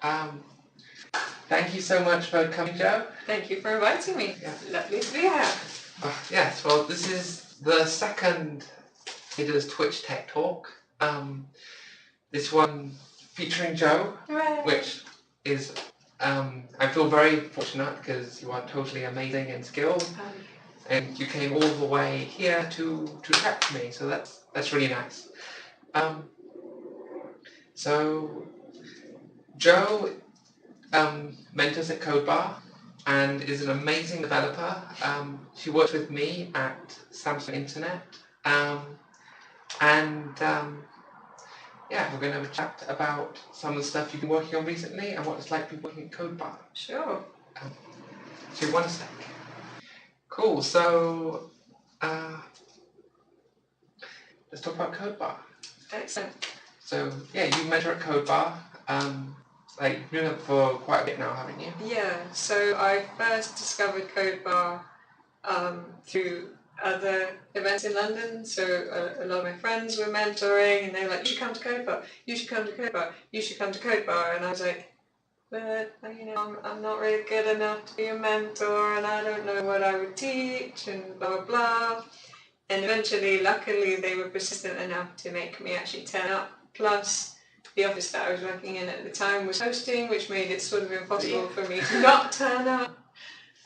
Um, Thank you so much for coming, Jo. Thank you for inviting me. Yeah. Lovely to be here. Yes, well, this is the second Peter's Twitch Tech Talk. This one featuring Jo, Hooray. which is, I feel very fortunate because you are totally amazing and skilled, and you came all the way here to chat to me, so that's really nice. So Jo mentors at Codebar and is an amazing developer. She works with me at Samsung Internet, yeah, we're going to have a chat about some of the stuff you've been working on recently and what it's like to be working at Codebar. Sure. So 1 sec. Cool. So let's talk about Codebar. Excellent. So yeah, you mentor at Codebar. You've been up for quite a bit now, haven't you? Yeah. So I first discovered Codebar through other events in London. So a lot of my friends were mentoring, and they were like, "You should come to Codebar. You should come to Codebar. You should come to Codebar." And I was like, "But I'm not really good enough to be a mentor, and I don't know what I would teach, and blah blah blah." And eventually, luckily, they were persistent enough to make me actually turn up. Plus, the office that I was working in at the time was hosting, which made it sort of impossible for me to not turn up.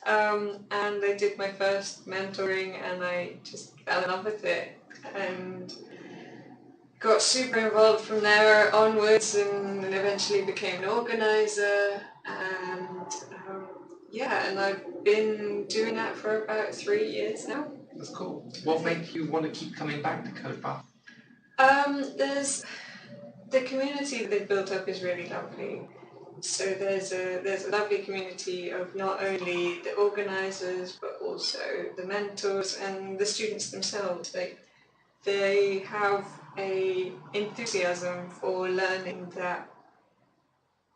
And I did my first mentoring, and I just fell in love with it and got super involved from there onwards, and eventually became an organizer. And and I've been doing that for about 3 years now. That's cool. What made you want to keep coming back to Codebar? There's the community that they've built up is really lovely. So there's a lovely community of not only the organisers but also the mentors and the students themselves. They have a enthusiasm for learning that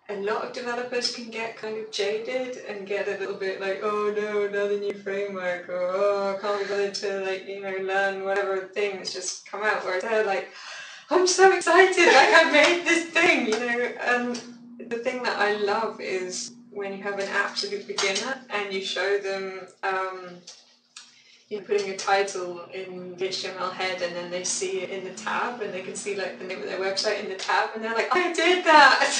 a lot of developers can get kind of jaded and get a little bit like, oh no, another new framework, or oh, I can't be bothered to learn whatever thing that's just come out. Whereas they're like, I'm so excited, like I made this thing, And the thing that I love is when you have an absolute beginner and you show them, putting a title in the HTML head, and then they see it in the tab, and they can see like the name of their website in the tab, and they're like, I did that!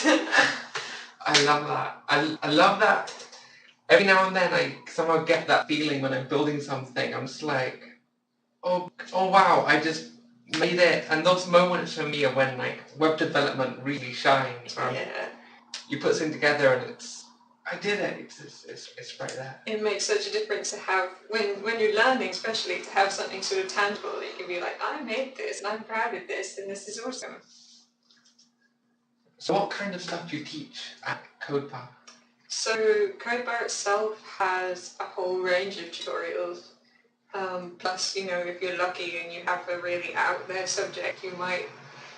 I love that. I love that. Every now and then I somehow get that feeling when I'm building something. I'm just like, oh wow, I just made it. And those moments for me are when like web development really shines. Yeah. You put something together and I did it. It's right there. It makes such a difference to have, when you're learning especially, to have something sort of tangible that you can be like, I made this and I'm proud of this and this is awesome. So what kind of stuff do you teach at Codebar? So Codebar itself has a whole range of tutorials. Plus, if you're lucky and you have a really out there subject, you might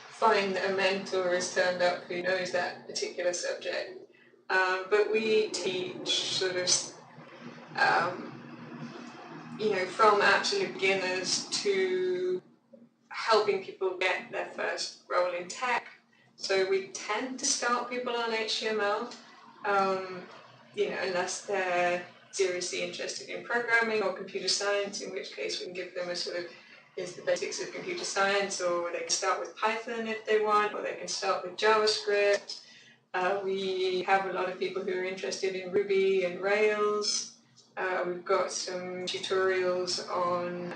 find a mentor has turned up who knows that particular subject. But we teach sort of, from absolute beginners to helping people get their first role in tech. So we tend to start people on HTML, unless they're seriously interested in programming or computer science, in which case we can give them a sort of, here's the basics of computer science, or they can start with Python if they want, or they can start with JavaScript. We have a lot of people who are interested in Ruby and Rails. We've got some tutorials on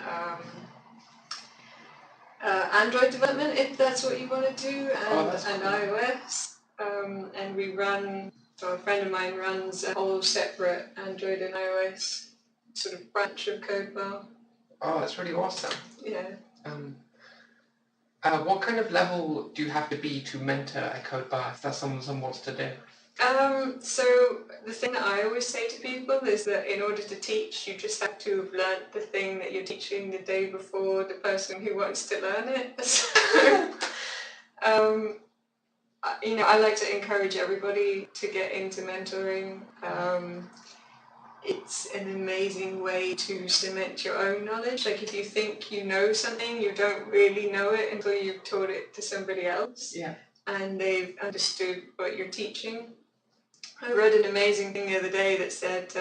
Android development, if that's what you want to do, and iOS. And we run, so a friend of mine runs a whole separate Android and iOS sort of branch of Codebar. Oh, that's really awesome. Yeah. What kind of level do you have to be to mentor at Codebar if that's something someone wants to do? So the thing that I always say to people is that in order to teach, you just have to have learnt the thing that you're teaching the day before the person who wants to learn it. So, I like to encourage everybody to get into mentoring. It's an amazing way to cement your own knowledge. Like if you think you know something, you don't really know it until you've taught it to somebody else. Yeah. And they've understood what you're teaching. I read an amazing thing the other day that said,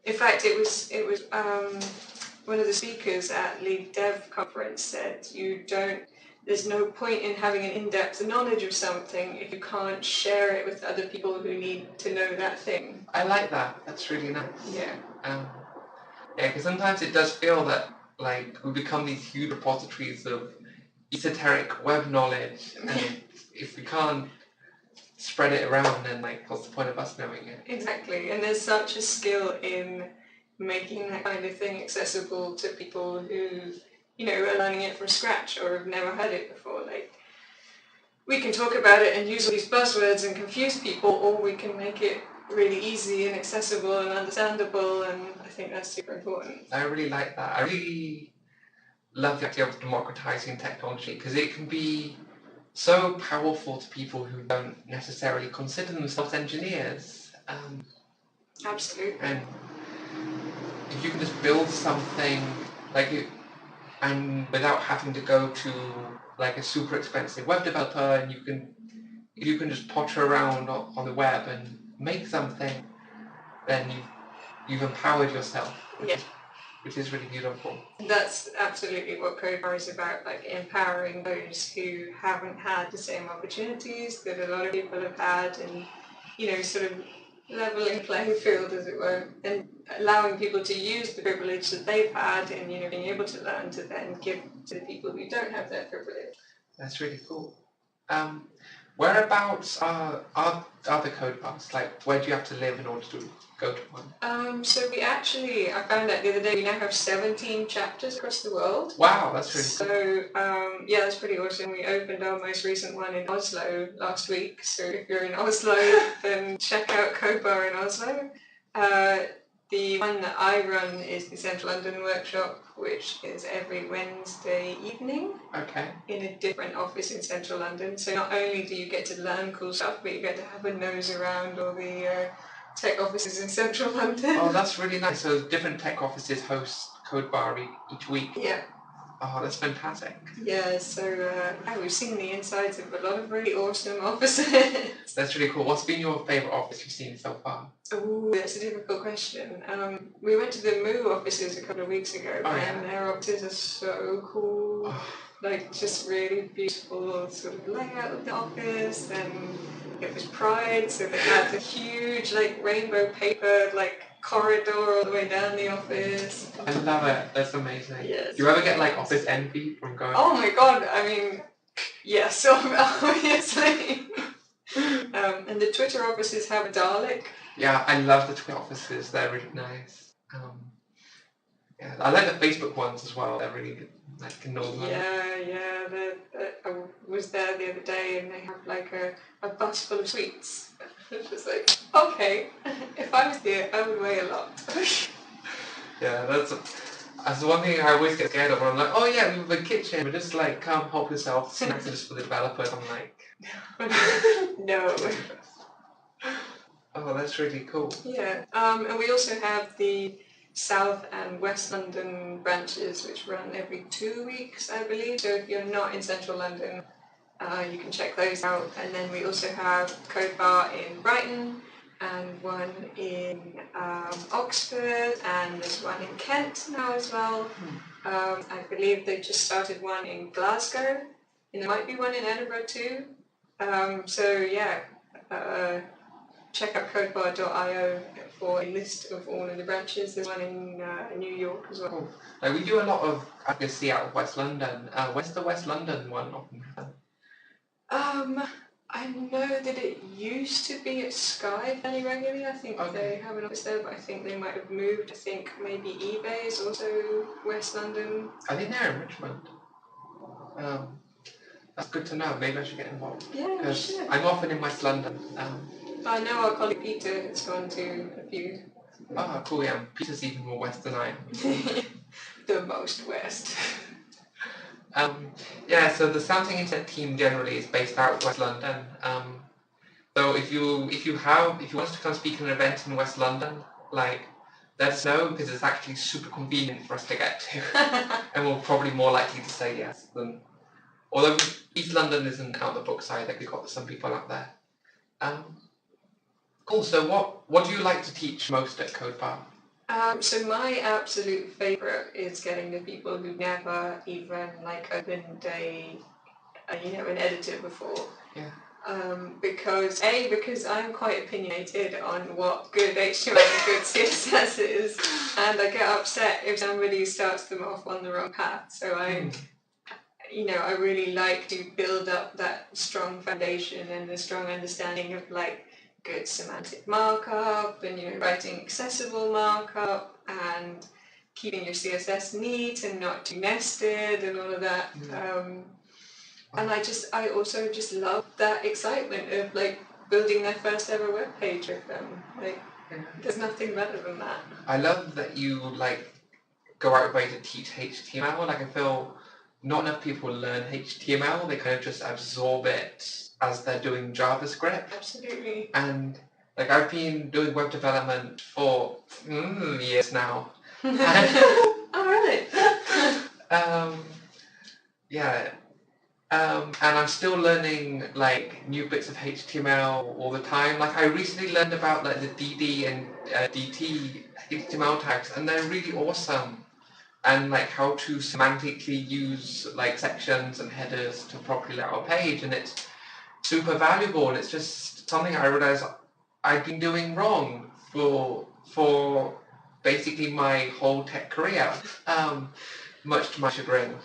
in fact, it was one of the speakers at Lead Dev conference said, there's no point in having an in-depth knowledge of something if you can't share it with other people who need to know that thing. I like that. That's really nice. Yeah. Yeah, because sometimes it does feel that like we become these huge repositories of esoteric web knowledge, and if we can't spread it around, then like what's the point of us knowing it? Exactly, and there's such a skill in making that kind of thing accessible to people who, are learning it from scratch or have never heard it before. Like, we can talk about it and use all these buzzwords and confuse people, or we can make it really easy and accessible and understandable, and I think that's super important. I really like that. I really love the idea of democratizing technology, because it can be so powerful to people who don't necessarily consider themselves engineers. Absolutely. And if you can just build something and without having to go to like a super expensive web developer, and you can just potter around on the web and make something, then you've empowered yourself, which is really beautiful. That's absolutely what Codebar is about, like empowering those who haven't had the same opportunities that a lot of people have had, and sort of leveling the playing field, as it were, and allowing people to use the privilege that they've had and being able to learn to then give to the people who don't have that privilege. That's really cool. Whereabouts are the code bars? Like, where do you have to live in order to go to one? So I found out the other day, we now have 17 chapters across the world. Wow, that's really cool. So, that's pretty awesome. We opened our most recent one in Oslo last week. So if you're in Oslo, then check out Codebar in Oslo. The one that I run is the Central London workshop, which is every Wednesday evening. Okay. In a different office in Central London. So not only do you get to learn cool stuff, but you get to have a nose around all the tech offices in Central London. Oh, that's really nice. So different tech offices host Codebar each week. Yeah. Oh, that's fantastic. Yeah, so we've seen the insides of a lot of really awesome offices. That's really cool. What's been your favourite office you've seen so far? Oh, that's a difficult question. We went to the Moo offices a couple of weeks ago, and their offices are so cool. Oh. Like, just really beautiful sort of layout of the office, and it was Pride, so they had a huge, rainbow paper, corridor all the way down the office. I love it. That's amazing. Yes. Do you ever get office envy from going? Oh my god! I mean, yes, obviously. And the Twitter offices have a Dalek. Yeah, I love the Twitter offices. They're really nice. I like the Facebook ones as well. They're really good. Yeah. I was there the other day, and they have a bus full of sweets. It's just okay, if I was there, I would weigh a lot. Yeah, that's one thing I always get scared of. When I'm like, oh yeah, we have a kitchen, but just come help yourself. Snacks are just for the developers. I'm like, no. Oh, that's really cool. Yeah, and we also have the South and West London branches, which run every 2 weeks, I believe. So if you're not in Central London, you can check those out. And then we also have Codebar in Brighton, and one in Oxford, and there's one in Kent now as well. I believe they just started one in Glasgow, and there might be one in Edinburgh too. Check out codebar.io for a list of all of the branches. There's one in New York as well. Cool. We do a lot of advocacy out of West London. Where's the West London one often happen? I know that it used to be at Sky fairly regularly. I think they have an office there, but I think they might have moved. I think maybe eBay is also West London. I think they're in Richmond. That's good to know. Maybe I should get involved. Yeah, you should. I'm often in West London. I know our colleague Peter has gone to a few. Oh, cool, yeah. Peter's even more west than I am. The most west. So the Something Internet team generally is based out of West London. So if you want us to come speak at an event in West London, let us know, because it's actually super convenient for us to get to. And we're probably more likely to say yes than... Although East London isn't out the books either, we've got some people out there. Cool. So what do you like to teach most at Codebar? So my absolute favourite is getting the people who never even like opened an editor before. Yeah. Because I'm quite opinionated on what good HTML and good CSS is, and I get upset if somebody starts them off on the wrong path. So I really like to build up that strong foundation and a strong understanding of like good semantic markup and writing accessible markup and keeping your CSS neat and not too nested and all of that. And I also just love that excitement of like building their first ever web page with them. Like, there's nothing better than that. I love that you like go out of way to teach HTML. Like I feel not enough people learn HTML. They kind of just absorb it as they're doing JavaScript. Absolutely. And like I've been doing web development for years now. Oh really? And I'm still learning like new bits of HTML all the time. Like I recently learned about like the DD and DT HTML tags, and they're really awesome. And like how to semantically use like sections and headers to properly lay out a page, and it's super valuable. And it's just something I realized I've been doing wrong for basically my whole tech career. Much to my chagrin.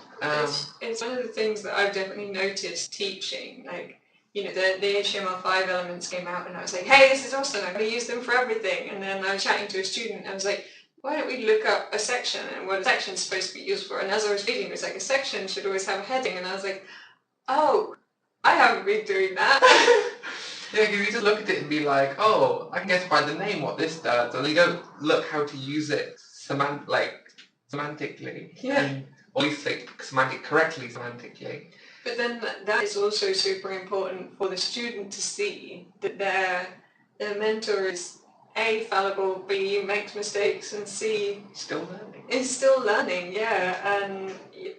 It's one of the things that I've definitely noticed teaching. Like, the HTML5 elements came out and I was like, hey, this is awesome, I'm going to use them for everything. And then I was chatting to a student and I was like, why don't we look up a section and what a section is supposed to be used for? And as I was reading, it was like, a section should always have a heading. And I was like, oh, I haven't been doing that. Yeah, because you just look at it and be like, oh, I can guess by the name what this does. And you don't look how to use it semantically. Yeah. Or at least like correctly semantically. But then that is also super important for the student to see that their mentor is A, fallible, B, makes mistakes, and C, still learning. Is still learning, yeah. And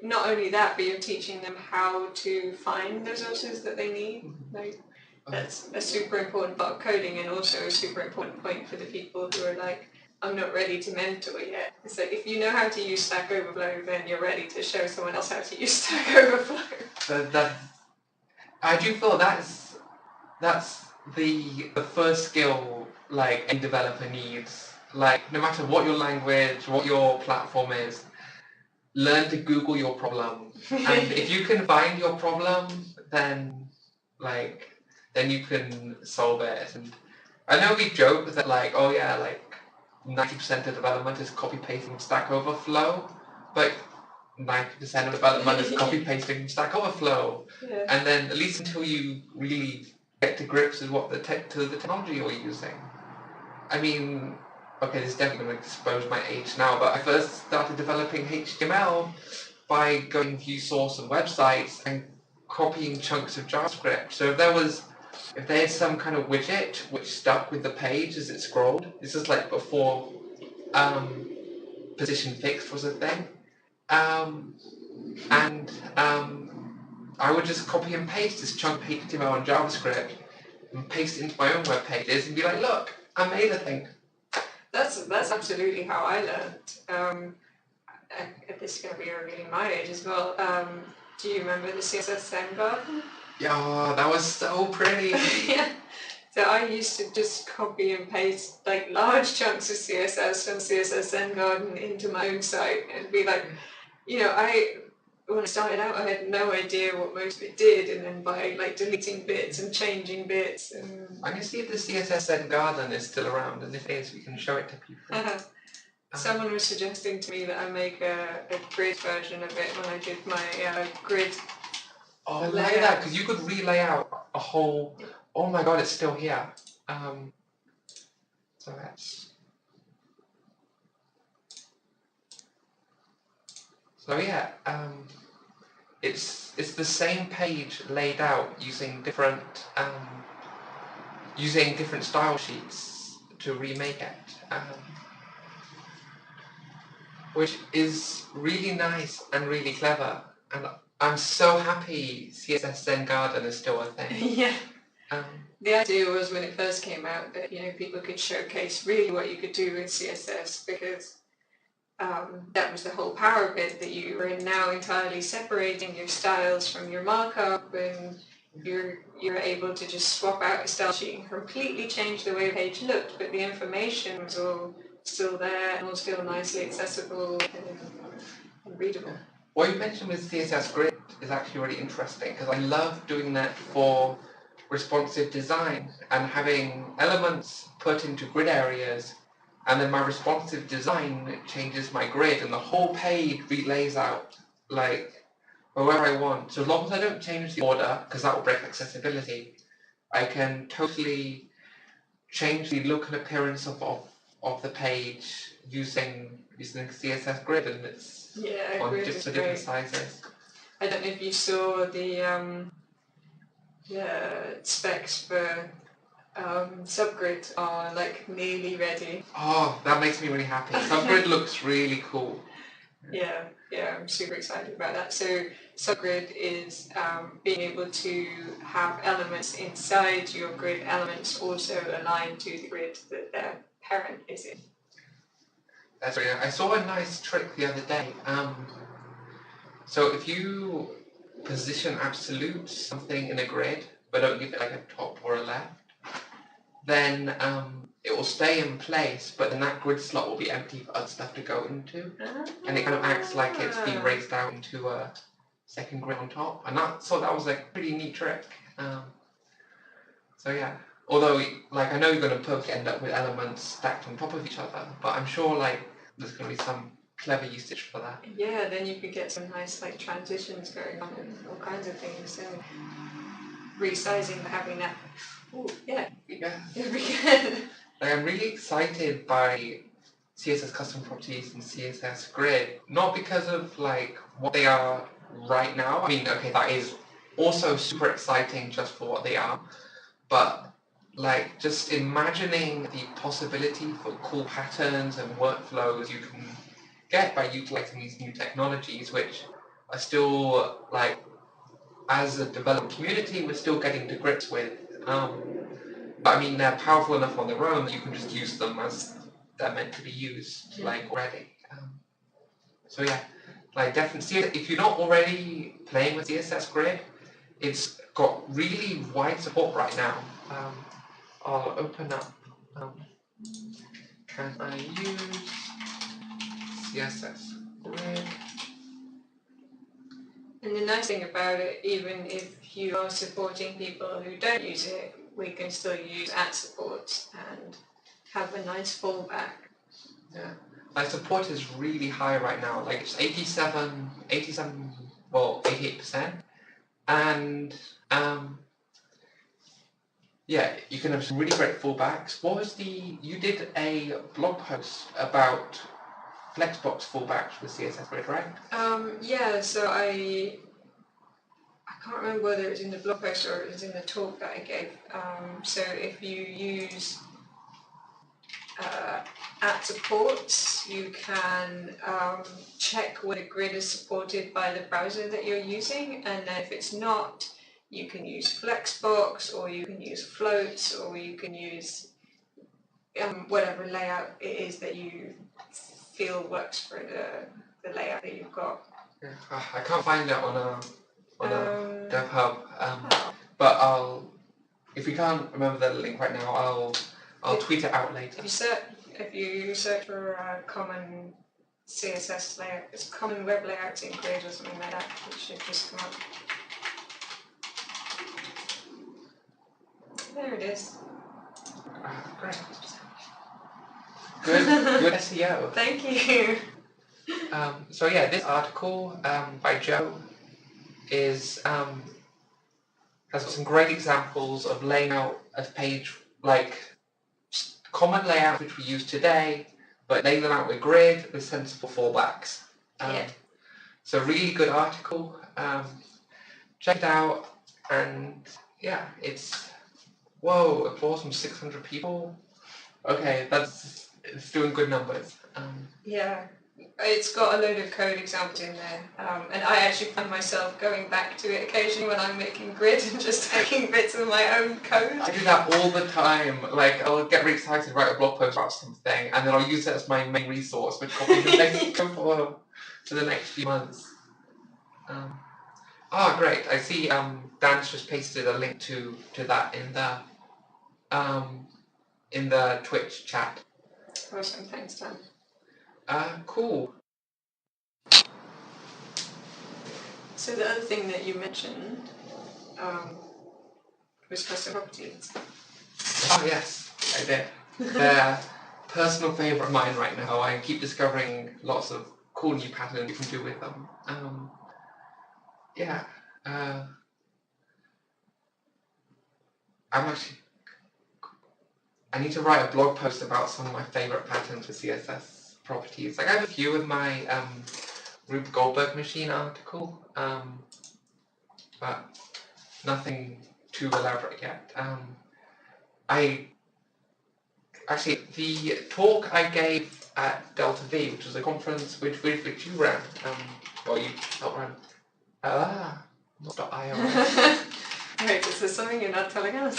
not only that, but you're teaching them how to find the resources that they need. Like, that's a super important part of coding, and also a super important point for the people who are like, I'm not ready to mentor yet. It's like, if you know how to use Stack Overflow, then you're ready to show someone else how to use Stack Overflow. I do feel that's the first skill like any developer needs. Like no matter what your language, what your platform is, learn to Google your problem. And if you can find your problem, then you can solve it. And I know we joke that like, oh yeah, like 90% of development is copy-pasting Stack Overflow, but 90% of development is copy-pasting Stack Overflow. Yeah. And then at least until you really get to grips with what the technology you're using. I mean, okay, this is definitely going to expose my age now, but I first started developing HTML by going view source on websites and copying chunks of JavaScript. So if there's some kind of widget which stuck with the page as it scrolled, this is like before position fixed was a thing, I would just copy and paste this chunk of HTML and JavaScript and paste it into my own web pages and be like, look, I made a thing. That's absolutely how I learned. This is going to be revealing my age as well. Do you remember the CSS Zen Garden? Yeah, that was so pretty. Yeah. So I used to just copy and paste like large chunks of CSS from CSS Zen Garden into my own site and be like, when I started out, I had no idea what most of it did, and then by like deleting bits and changing bits. I can see if the CSS Zen Garden is still around, and if it is, we can show it to people. Someone was suggesting to me that I make a grid version of it when I did my grid. Oh, I like that, because you could relay out a whole... Oh my god, it's still here. So that's... So yeah, it's the same page laid out using different style sheets to remake it, which is really nice and really clever. And I'm so happy CSS Zen Garden is still a thing. Yeah, The idea was when it first came out that people could showcase really what you could do with CSS, because that was the whole power of it, that you are now entirely separating your styles from your markup, and you're able to just swap out a style sheet and completely change the way the page looked, but the information was all still there and all still nicely accessible and readable. What you mentioned with CSS Grid is actually really interesting, because I love doing that for responsive design and having elements put into grid areas, and then my responsive design changes my grid and the whole page relays out like wherever I want. So as long as I don't change the order, because that will break accessibility, I can totally change the look and appearance of the page using CSS Grid, and it's on different sizes. I don't know if you saw the specs for Subgrid are like nearly ready. Oh, that makes me really happy. Subgrid looks really cool. Yeah, I'm super excited about that. So Subgrid is being able to have elements inside your grid elements also aligned to the grid that their parent is in. That's right. I saw a nice trick the other day. So if you position absolute something in a grid, but don't give it like a top or a left, then it will stay in place, but then that grid slot will be empty for other stuff to go into. And it kind of acts like it's being raised out into a second grid on top. And that was like a pretty neat trick. So yeah. Although, like, I know you're going to probably end up with elements stacked on top of each other, but I'm sure, like, there's going to be some clever usage for that. Yeah, then you could get some nice, like, transitions going on and all kinds of things, and resizing, having that. Ooh, yeah. Like, I'm really excited by CSS custom properties and CSS grid, not because of, like, what they are right now. I mean, okay, that is also super exciting just for what they are, but like just imagining the possibility for cool patterns and workflows you can get by utilizing these new technologies, which are still, like, as a development community, we're still getting to grips with. But I mean, they're powerful enough on their own that you can just use them as they're meant to be used, like, already. So yeah, like, definitely, if you're not already playing with CSS Grid, it's got really wide support right now. I'll open up. Can I use CSS Grid? And the nice thing about it, even if you are supporting people who don't use it, we can still use @support and have a nice fallback. Yeah, my support is really high right now. Like, it's 88%, and yeah, you can have some really great fallbacks. You did a blog post about Flexbox fallbacks with CSS Grid, right? Yeah, so I can't remember whether it was in the blog post or it was in the talk that I gave. So if you use @support, you can check whether grid is supported by the browser that you're using, and then if it's not, you can use Flexbox, or you can use Floats, or you can use whatever layout it is that you feel works for the layout that you've got. Yeah, I can't find it on a Dev Hub, but if you can't remember the link right now, I'll tweet it out later. If you search for common CSS layout, it's common web layouts in Grid or something like that, it should just come up. There it is. Great. Good SEO. Thank you. So yeah, this article by Jo has some great examples of laying out a page, like common layout which we use today, but laying them out with grid with sensible fallbacks. So really good article. Check it out, and yeah, it's applause from 600 people. Okay, it's doing good numbers. Yeah, It's got a load of code examples in there, and I actually find myself going back to it occasionally when I'm making grid and just taking bits of my own code. I do that all the time. Like, I'll get really excited to write a blog post about something, and then I'll use it as my main resource for copying and pasting code for the next few months. Great. I see Dan's just pasted a link to that in the Twitch chat. Awesome, thanks, Dan. Cool. So the other thing that you mentioned was custom properties. Oh yes, I did. They're a personal favourite of mine right now. I keep discovering lots of cool new patterns you can do with them. I need to write a blog post about some of my favourite patterns with CSS properties. Like I have a few with my Rube Goldberg machine article, but nothing too elaborate yet. The talk I gave at Delta V, which was a conference which you ran, you helped run. Not .io. Wait, is there something you're not telling us?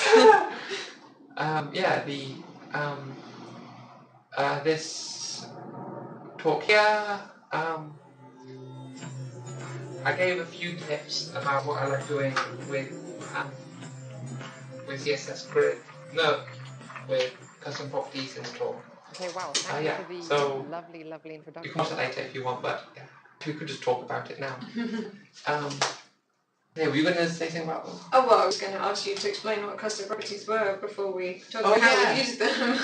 This talk here, I gave a few tips about what I like doing with CSS grid. No, with custom properties in the talk. Okay, wow. Thank you for the lovely introduction. You can watch it later if you want, but yeah, we could just talk about it now. Were you going to say something about them? Oh, well, I was going to ask you to explain what custom properties were before we talk about how we use them.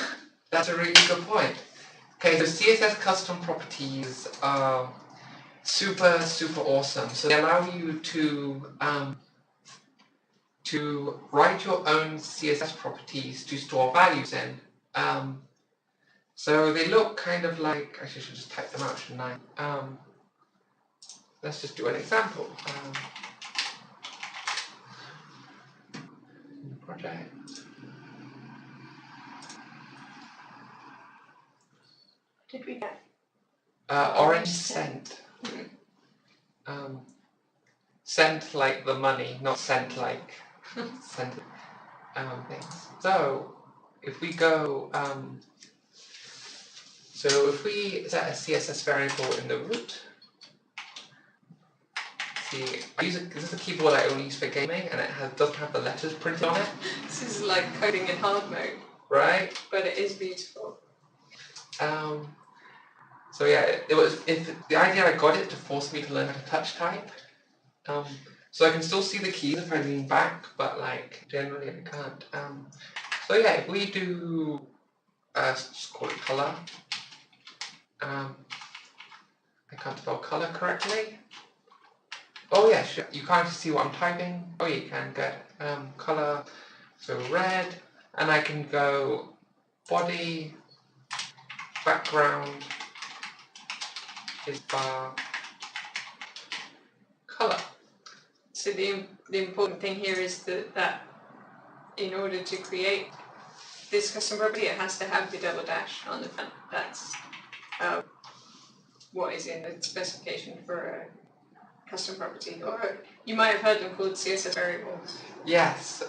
That's a really good point. Okay, so CSS custom properties are super awesome. So they allow you to write your own CSS properties to store values in. So they look kind of like, actually I should just type them out, shouldn't I? Let's just do an example. Project. Did we get? Orange cent. Cent like the money, not cent like cent things. So if we go, so if we set a CSS variable in the root, see, this is a keyboard I only use for gaming, and it doesn't have the letters printed on it. This is like coding in hard mode. Right. But it is beautiful. So yeah, the idea I got it to force me to learn how to touch type. So I can still see the keys if I lean back, but like generally I can't. So yeah, if we do, just call it color. I can't spell color correctly. Oh yeah, sure. You can't see what I'm typing. Oh yeah, you can. Good. Color. So red, and I can go body, background is bar, color. So the important thing here is that in order to create this custom property, it has to have the double dash on the front. That's what is in the specification for a custom property. Or you might have heard them called CSS variables. Yes.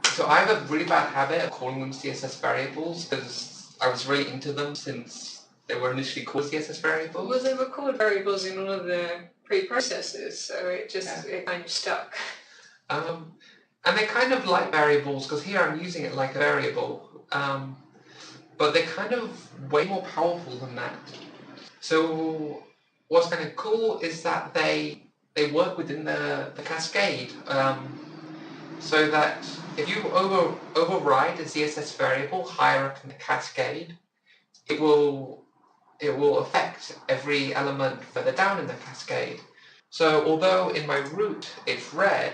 So I have a really bad habit of calling them CSS variables because I was really into them since they were initially called CSS variables. Well, they were called variables in all of the pre-processes, so it kind of stuck. And they kind of like variables because here I'm using it like a variable, but they're kind of way more powerful than that. So what's kind of cool is that they work within the cascade, so that if you override a CSS variable higher up in the cascade, it will affect every element further down in the cascade. So although in my root it's red,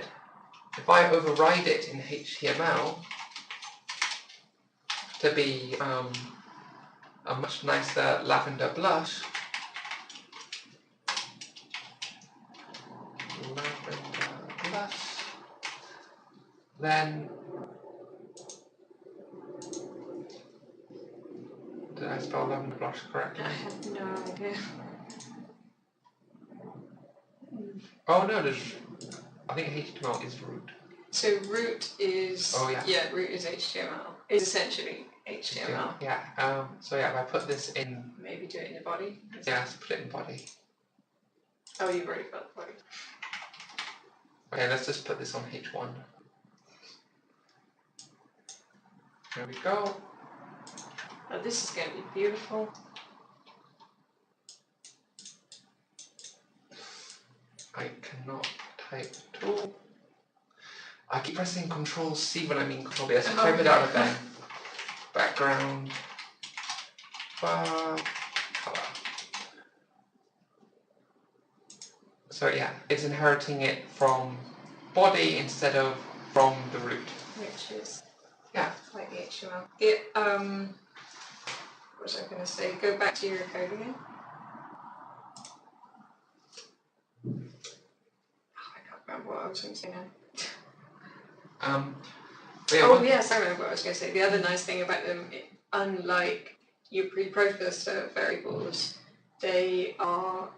if I override it in HTML to be a much nicer lavender blush, then did I spell lavender blush correctly? I have no idea. Oh no, I think HTML is root. So root is... Oh yeah. Root is HTML. It's essentially HTML. Yeah. So yeah, if I put this in... Maybe do it in the body? Yeah, let's put it in body. Oh, you've already got the body. Okay, let's just put this on H1. There we go. Oh, this is going to be beautiful. I cannot type at all. I keep pressing Control C when I mean Control B. Let's type it out of there. Background. Bar. Color. So yeah, it's inheriting it from body instead of from the root. Which is like the HTML. What was I going to say? Go back to your code again. I can't remember what I was going to say now. Yes, I remember what I was going to say. The other nice thing about them, unlike your pre-processed variables, they are,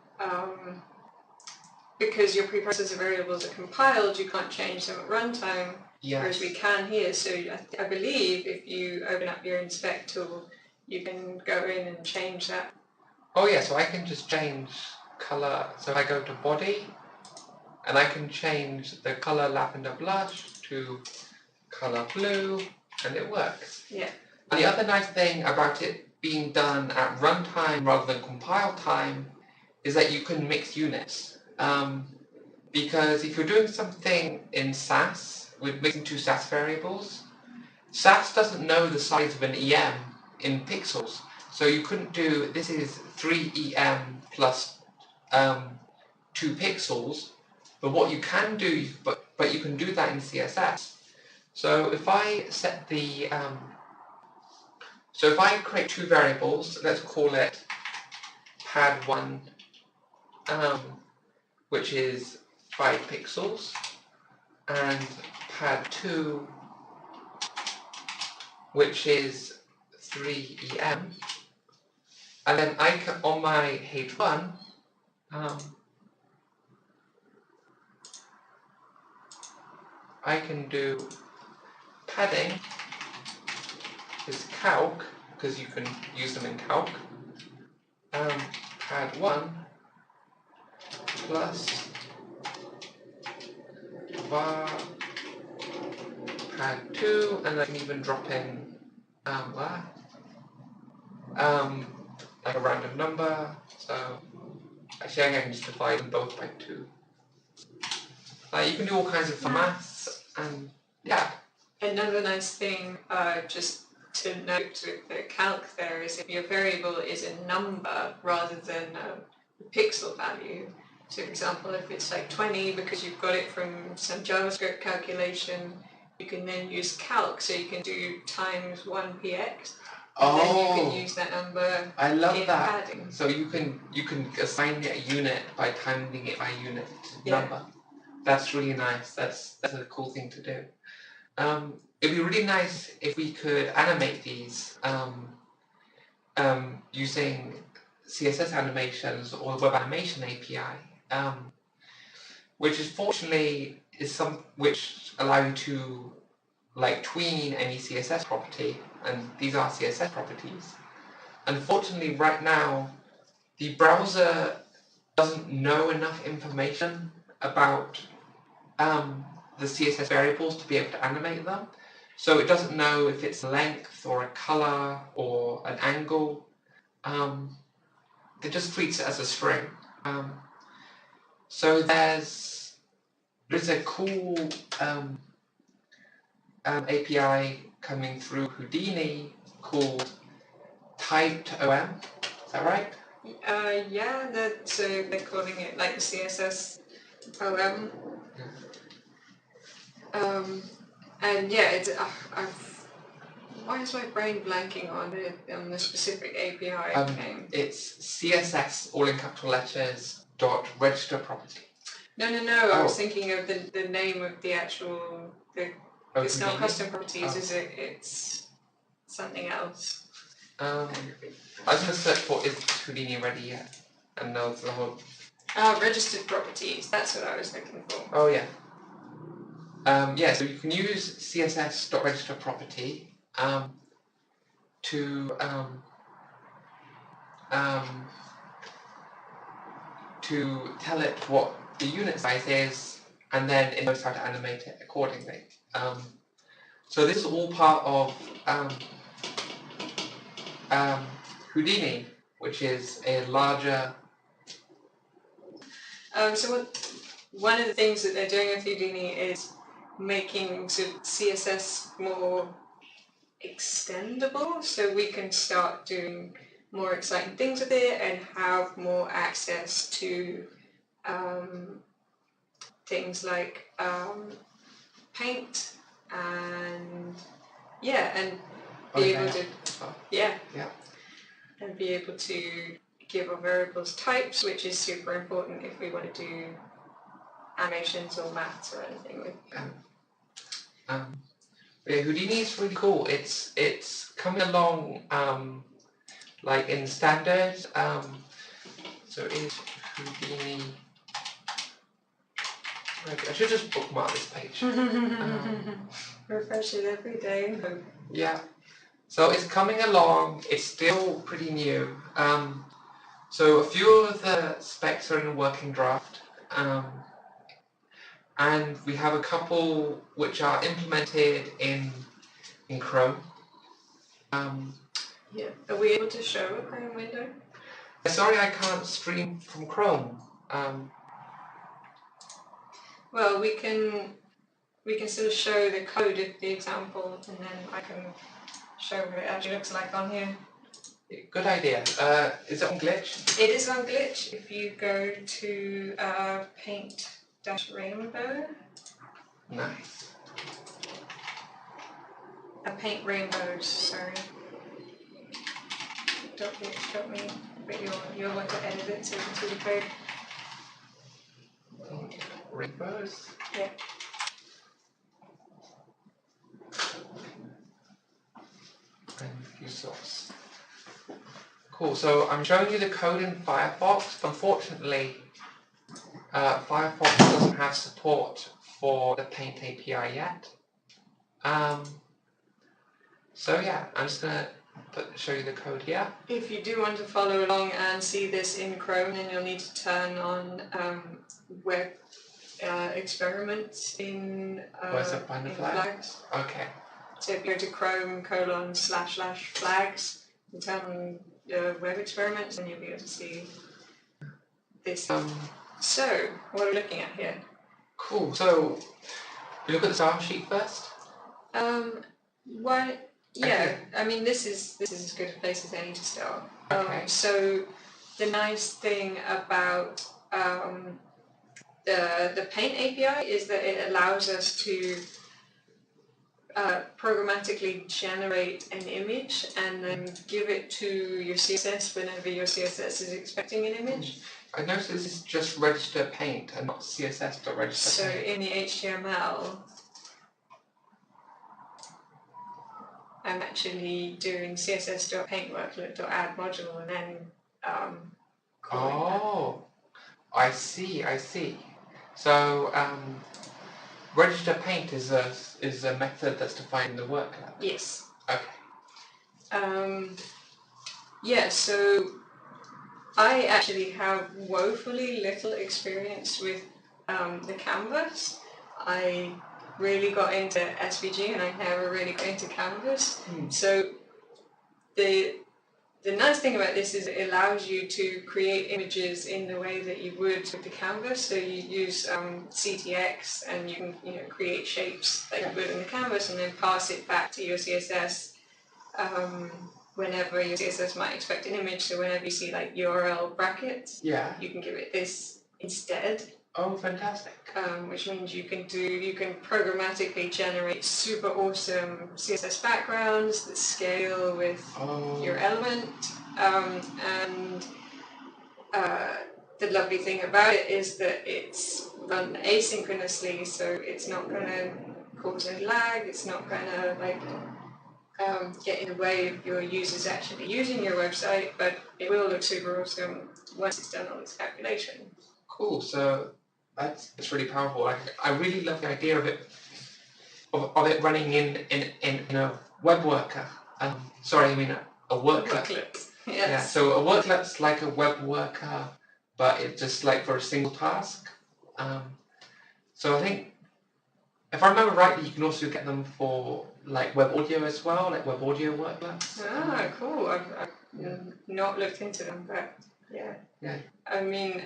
because your preprocessor variables are compiled, you can't change them at runtime, whereas we can here. So I believe if you open up your inspect tool, you can go in and change that. Oh yeah, so I can just change color. So if I go to body, and I can change the color lavender blush to color blue, and it works. Yeah. And the other nice thing about it being done at runtime rather than compile time is that you can mix units. Because if you're doing something in SAS with mixing two SAS variables, SAS doesn't know the size of an EM in pixels. So you couldn't do, this is 3 EM plus 2 pixels, but what you can do, but you can do that in CSS. So if I set the, so if I create two variables, let's call it pad1, which is 5 pixels, and pad2, which is 3 EM, and then I can, on my H1, I can do padding is calc, because you can use them in calc, pad1 plus var pad2, and I can even drop in like a random number. So actually I can just divide them both by 2. You can do all kinds of maths, and yeah. Another nice thing, just to note with the calc there, is if your variable is a number rather than a pixel value. So for example, if it's like 20 because you've got it from some JavaScript calculation, you can then use calc, so you can do times 1px. And then you can use that number. I love that. Padding. So you can assign it a unit by timing it by unit number. That's really nice. That's a cool thing to do. It'd be really nice if we could animate these using CSS animations or the Web Animation API, which is fortunately which allow you to like tween any CSS property, and these are CSS properties. Unfortunately, right now, the browser doesn't know enough information about the CSS variables to be able to animate them. So it doesn't know if it's length or a color or an angle. It just treats it as a string. So there's a cool API coming through Houdini called typed.om. Is that right? So they're calling it like the CSS OM. And yeah, it's why is my brain blanking on the specific API name? It's CSS all in capital letters dot register property. No. I was thinking of the name of the actual. It's not custom properties, is it? It's something else. I was going to search for is Houdini ready yet, and there's the whole Registered properties, that's what I was looking for. Oh yeah. Yeah, so you can use css.registerProperty to tell it what the unit size is, and then it knows how to animate it accordingly. So this is all part of Houdini, which is a larger... So one of the things that they're doing with Houdini is making sort of CSS more extendable, so we can start doing more exciting things with it and have more access to things like paint and be able to and be able to give our variables types, which is super important if we want to do animations or maths or anything with. Yeah, Houdini is really cool. It's coming along like in standard. So is Houdini... I should just bookmark this page. Refresh it every day. Yeah. So it's coming along. It's still pretty new. So a few of the specs are in a working draft. And we have a couple which are implemented in Chrome. Yeah. Are we able to show a Chrome window? Sorry, I can't stream from Chrome. Well, we can sort of show the code of the example, and then I can show what it actually looks like on here. Good idea. Is it on Glitch? It is on Glitch. If you go to paint-rainbow. Nice. Paint rainbows, sorry. Drop me, but you'll want to edit it so you can see the code. Rainbows? Yeah. And view source. Cool, so I'm showing you the code in Firefox. Unfortunately, Firefox doesn't have support for the Paint API yet. So yeah, I'm just going to show you the code here. If you do want to follow along and see this in Chrome, then you'll need to turn on web experiments in flags. Okay. So if you go to Chrome://flags and turn on web experiments, then you'll be able to see this. So, what are we looking at here? Cool. So, we look at the style sheet first? Yeah, I mean, this is as good a place as any to start. Okay. So, the nice thing about the Paint API is that it allows us to programmatically generate an image and then give it to your CSS whenever your CSS is expecting an image. I noticed this is just register paint and not CSS.register so paint. In the HTML, I'm actually doing CSS.paintWorklet.add module and then calling that. I see. So register paint is a method that's defined in the workload. Yes. Okay. So I actually have woefully little experience with the canvas. I really got into SVG and I never really got into canvas. So the nice thing about this is it allows you to create images in the way that you would with the canvas. So you use CTX and you can create shapes like you would in the canvas and then pass it back to your CSS whenever your CSS might expect an image. So whenever you see like URL brackets, you can give it this instead. Oh, fantastic. Which means you can programmatically generate super awesome CSS backgrounds that scale with your element. And the lovely thing about it is that it's run asynchronously, so it's not going to cause any lag. It's not going to get in the way of your users actually using your website, but it will look super awesome once it's done all its calculation. Cool. So it's really powerful. I really love the idea of it running in a web worker. Sorry, I mean a worklet. Yes. Yeah. So a worklet's like a web worker, but it's just like for a single task. So I think, if I remember rightly, you can also get them for like web audio as well, like web audio worklets. Ah, cool. I've not looked into them, but yeah. Yeah. I mean,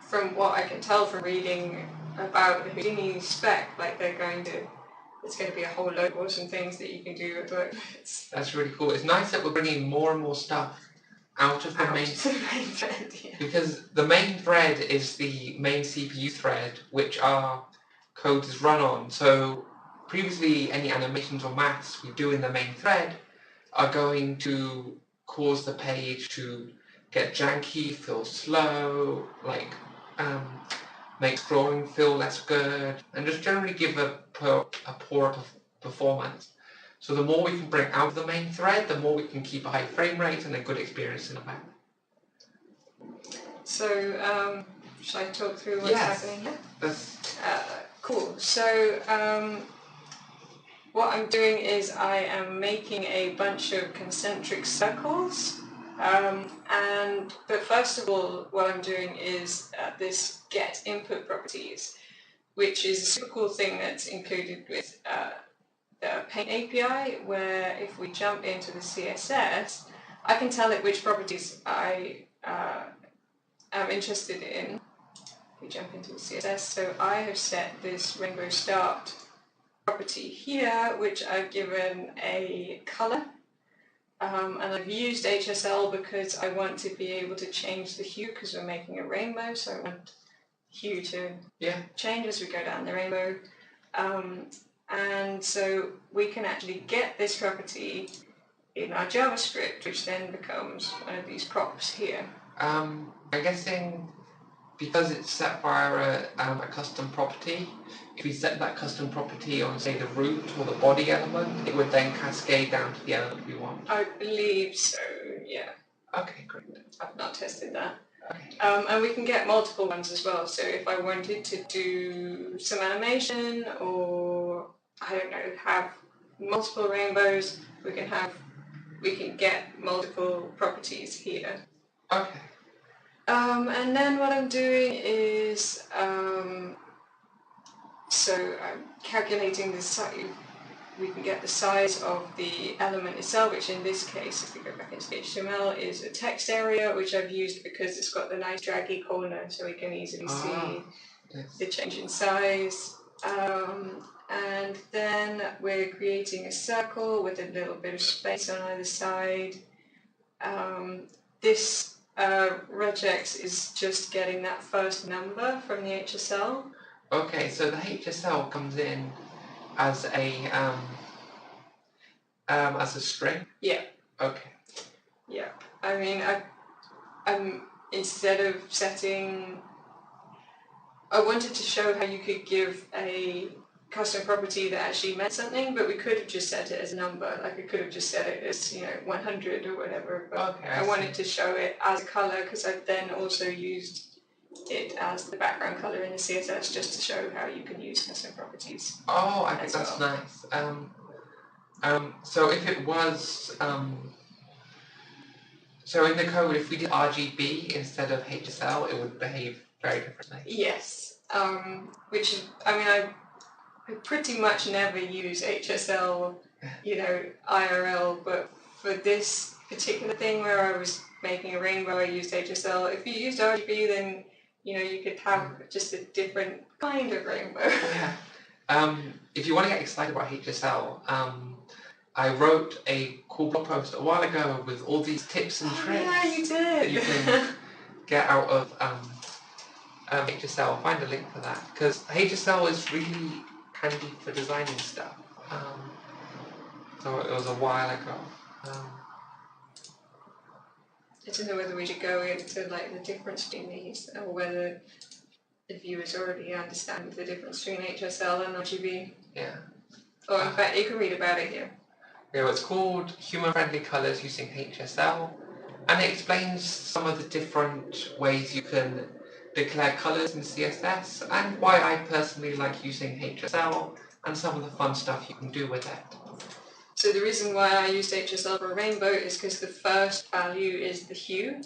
from what I can tell from reading about the Houdini spec, like there's going to be a whole load of awesome things that you can do with worklets. That's really cool. It's nice that we're bringing more and more stuff out of the main thread, yeah. Because the main thread is the main CPU thread, which our code is run on. So previously, any animations or maths we do in the main thread are going to cause the page to get janky, feel slow, like make scrolling feel less good, and just generally give a poor performance. So the more we can bring out of the main thread, the more we can keep a high frame rate and a good experience in the back. So, should I talk through what's happening here? Cool. So, what I'm doing is I am making a bunch of concentric circles. But first of all, what I'm doing is this get input properties, which is a super cool thing that's included with the Paint API, where if we jump into the CSS, I can tell it which properties I am interested in. We jump into the CSS, so I have set this rainbow start property here, which I've given a color, and I've used HSL because I want to be able to change the hue because we're making a rainbow, so I want hue to change as we go down the rainbow. And so we can actually get this property in our JavaScript, which then becomes one of these props here. I'm guessing because it's set via a custom property, if we set that custom property on, say, the root or the body element, it would then cascade down to the element we want. I believe so, yeah. Okay, great. I've not tested that. Okay. And we can get multiple ones as well. So if I wanted to do some animation or, I don't know, have multiple rainbows, we can get multiple properties here. Okay. And then what I'm doing is, so I'm calculating the size. We can get the size of the element itself, which in this case, if we go back into HTML, is a text area, which I've used because it's got the nice draggy corner, so we can easily see the change in size. And then we're creating a circle with a little bit of space on either side. This regex is just getting that first number from the HSL. Okay, so the HSL comes in as a string? Yeah. Okay. Yeah. I mean, I'm instead of setting, I wanted to show how you could give a custom property that actually meant something, but we could have just set it as a number. Like I could have just set it as 100 or whatever. But okay, I wanted to show it as a color because I've then also used it as the background color in the CSS just to show how you can use custom properties. Oh, I think that's nice. So if it was, so in the code, if we did RGB instead of HSL, it would behave very differently. Yes, which is, I mean, I pretty much never use HSL, IRL, but for this particular thing where I was making a rainbow, I used HSL. If you used RGB, then you could have just a different kind of rainbow. Yeah. If you want to get excited about HSL, I wrote a cool blog post a while ago with all these tips and tricks. Yeah, you did. That you can get out of HSL. I'll find a link for that because HSL is really handy for designing stuff. So it was a while ago. I don't know whether we should go into the difference between these, or whether the viewers already understand the difference between HSL and RGB. Yeah. Or in fact, you can read about it here. Yeah, well, it's called Human Friendly Colors Using HSL. And it explains some of the different ways you can declare colors in CSS and why I personally like using HSL and some of the fun stuff you can do with it. So the reason why I used HSL for a rainbow is because the first value is the hue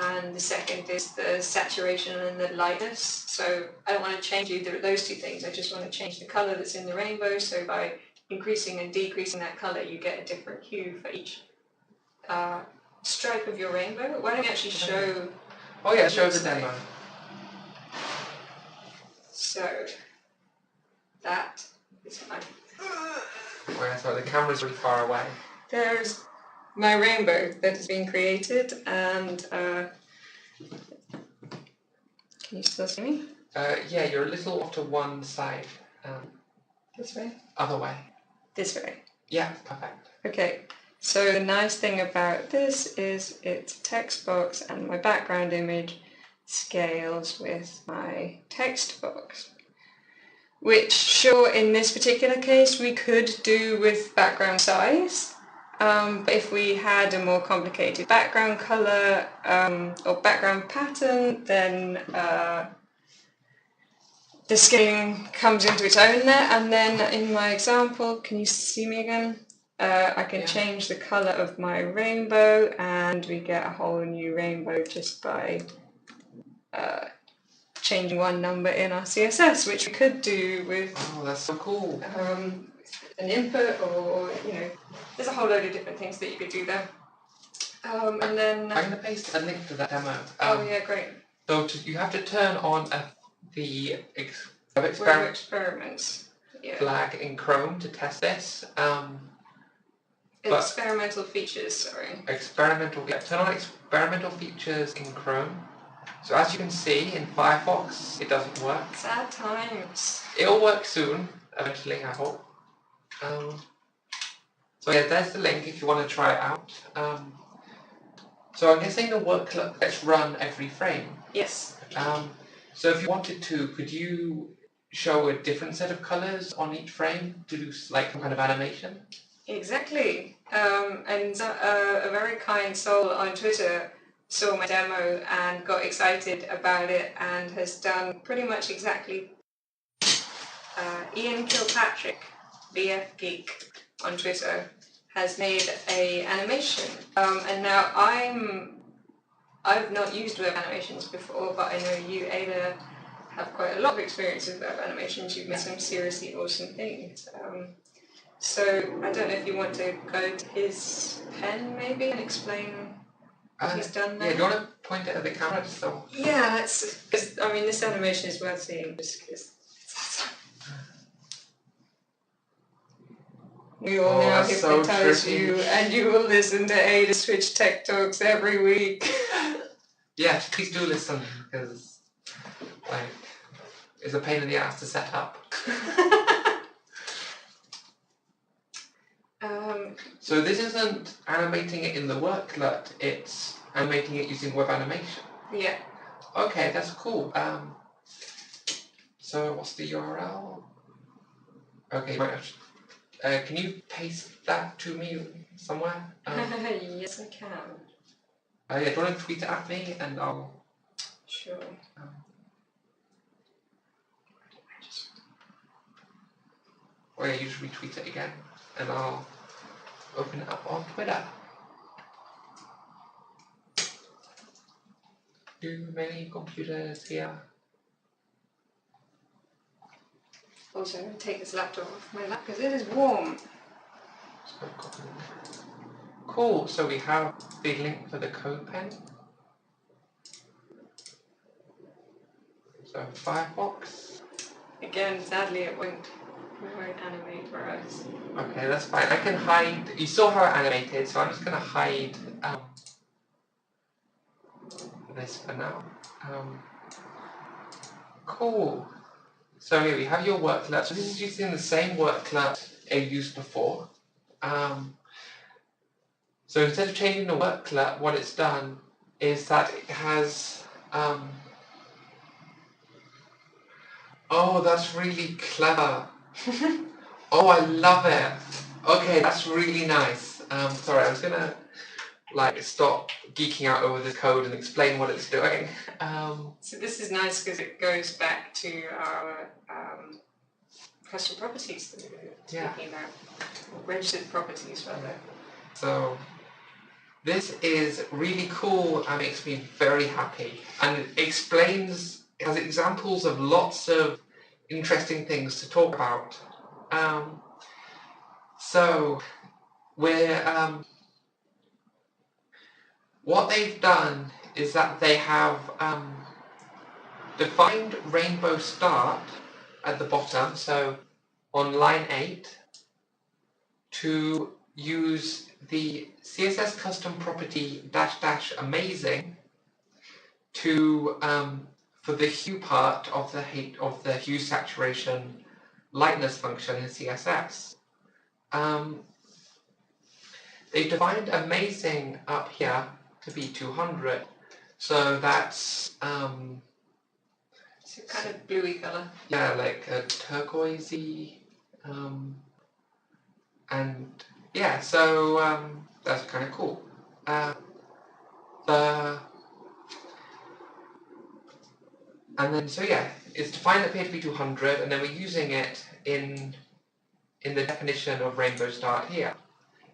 and the second is the saturation and the lightness. So I don't want to change either of those two things, I just want to change the color that's in the rainbow. So by increasing and decreasing that color, you get a different hue for each stripe of your rainbow. Why don't you actually show... Oh yeah, show the demo. So that is fine. Where sorry, the camera's really far away. There's my rainbow that has been created, and can you still see me? Yeah, you're a little off to one side. This way? Other way. This way? Yeah, perfect. Okay, so the nice thing about this is it's a text box and my background image scales with my text box. Which, sure, in this particular case we could do with background size, but if we had a more complicated background color or background pattern, then the scaling comes into its own there. And then in my example, can you see me again? I can change the color of my rainbow and we get a whole new rainbow just by changing one number in our CSS, which we could do with... Oh, that's so cool. An input, or, you know, there's a whole load of different things that you could do there. And then... I'm going to paste a link to that demo. Oh yeah, great. So you have to turn on the experiments flag in Chrome to test this. Experimental features, sorry. Turn on experimental features in Chrome. So as you can see in Firefox, it doesn't work. Sad times. It'll work soon, eventually, I hope. So yeah, there's the link if you want to try it out. So I'm guessing the workload gets run every frame. Yes. So if you wanted to, could you show a different set of colors on each frame to do like some kind of animation? Exactly. And a very kind soul on Twitter saw my demo and got excited about it and has done pretty much exactly. Ian Kilpatrick, BF Geek on Twitter, has made a animation. And now I've not used web animations before, but I know you, Ada, have quite a lot of experience with web animations. You've made some seriously awesome things. So I don't know if you want to go to his pen maybe and explain what he's done there. Yeah, do you want to point it at the camera? So. Yeah, because I mean this animation is worth seeing just because it's awesome. We all now hypnotize you, and you will listen to Ada Switch Tech Talks every week. Yes, please do listen, because like it's a pain in the ass to set up. So this isn't animating it in the worklet, it's animating it using web animation. Yeah. Okay, that's cool. So what's the URL? Okay, can you paste that to me somewhere? Yes, I can. Yeah, do you want to tweet it at me and I'll... Sure. Or yeah, you just retweet it again and I'll open it up on Twitter. Too many computers here. Also, I'm going to take this laptop off my lap because it is warm. Cool, so we have the link for the code pen. So Firefox. Again, sadly it won't animate for us. Okay, that's fine. I can hide, you saw how it animated, so I'm just going to hide this for now. Cool. So here we have your worklet. So this is using the same worklet I used before. So instead of changing the worklet, what it's done is that it has... oh, that's really clever. Oh, I love it. Okay, that's really nice. Sorry, I was going to like stop geeking out over the code and explain what it's doing. So this is nice because it goes back to our custom properties that we were speaking about, registered properties rather. So this is really cool and makes me very happy, and it has examples of lots of interesting things to talk about. So what they've done is that they have defined rainbow start at the bottom, so on line 8, to use the CSS custom property -- amazing to for the hue part of the hue saturation lightness function in CSS. They defined amazing up here to be 200, so that's it's a kind of bluey colour. Yeah, like a turquoisey, and yeah, so that's kind of cool. It's defined up here to be 200, and then we're using it in the definition of rainbow start here.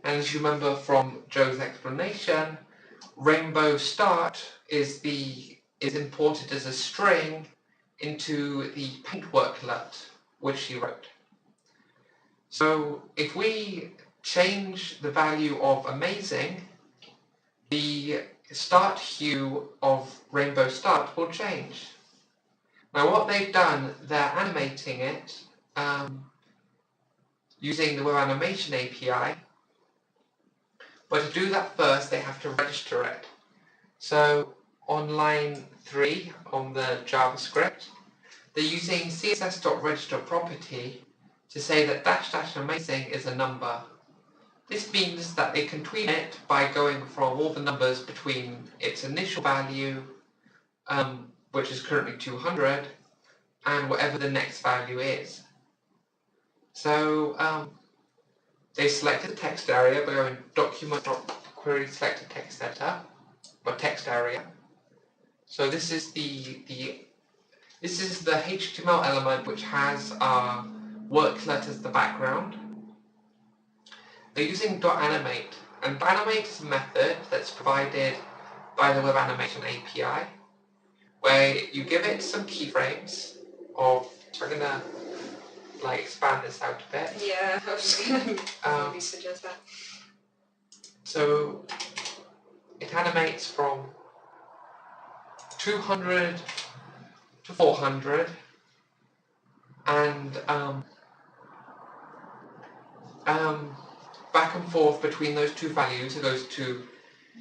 And as you remember from Joe's explanation, rainbow start is imported as a string into the paint worklet which she wrote. So if we change the value of amazing, the start hue of rainbow start will change. Now what they've done, they're animating it using the Web Animation API, but to do that first they have to register it. So on line 3 on the JavaScript, they're using css.registerProperty to say that -- amazing is a number. This means that they can tweak it by going from all the numbers between its initial value, which is currently 200, and whatever the next value is. So they selected the text area by going document.query selected text editor, or text area. So this is the HTML element which has our worklet as the background. They're using .animate, and .animate is a method that's provided by the Web Animation API, where you give it some keyframes of. So I'm gonna expand this out a bit. Yeah, I was gonna maybe suggest that. So it animates from 200 to 400, and back and forth between those two values. It goes to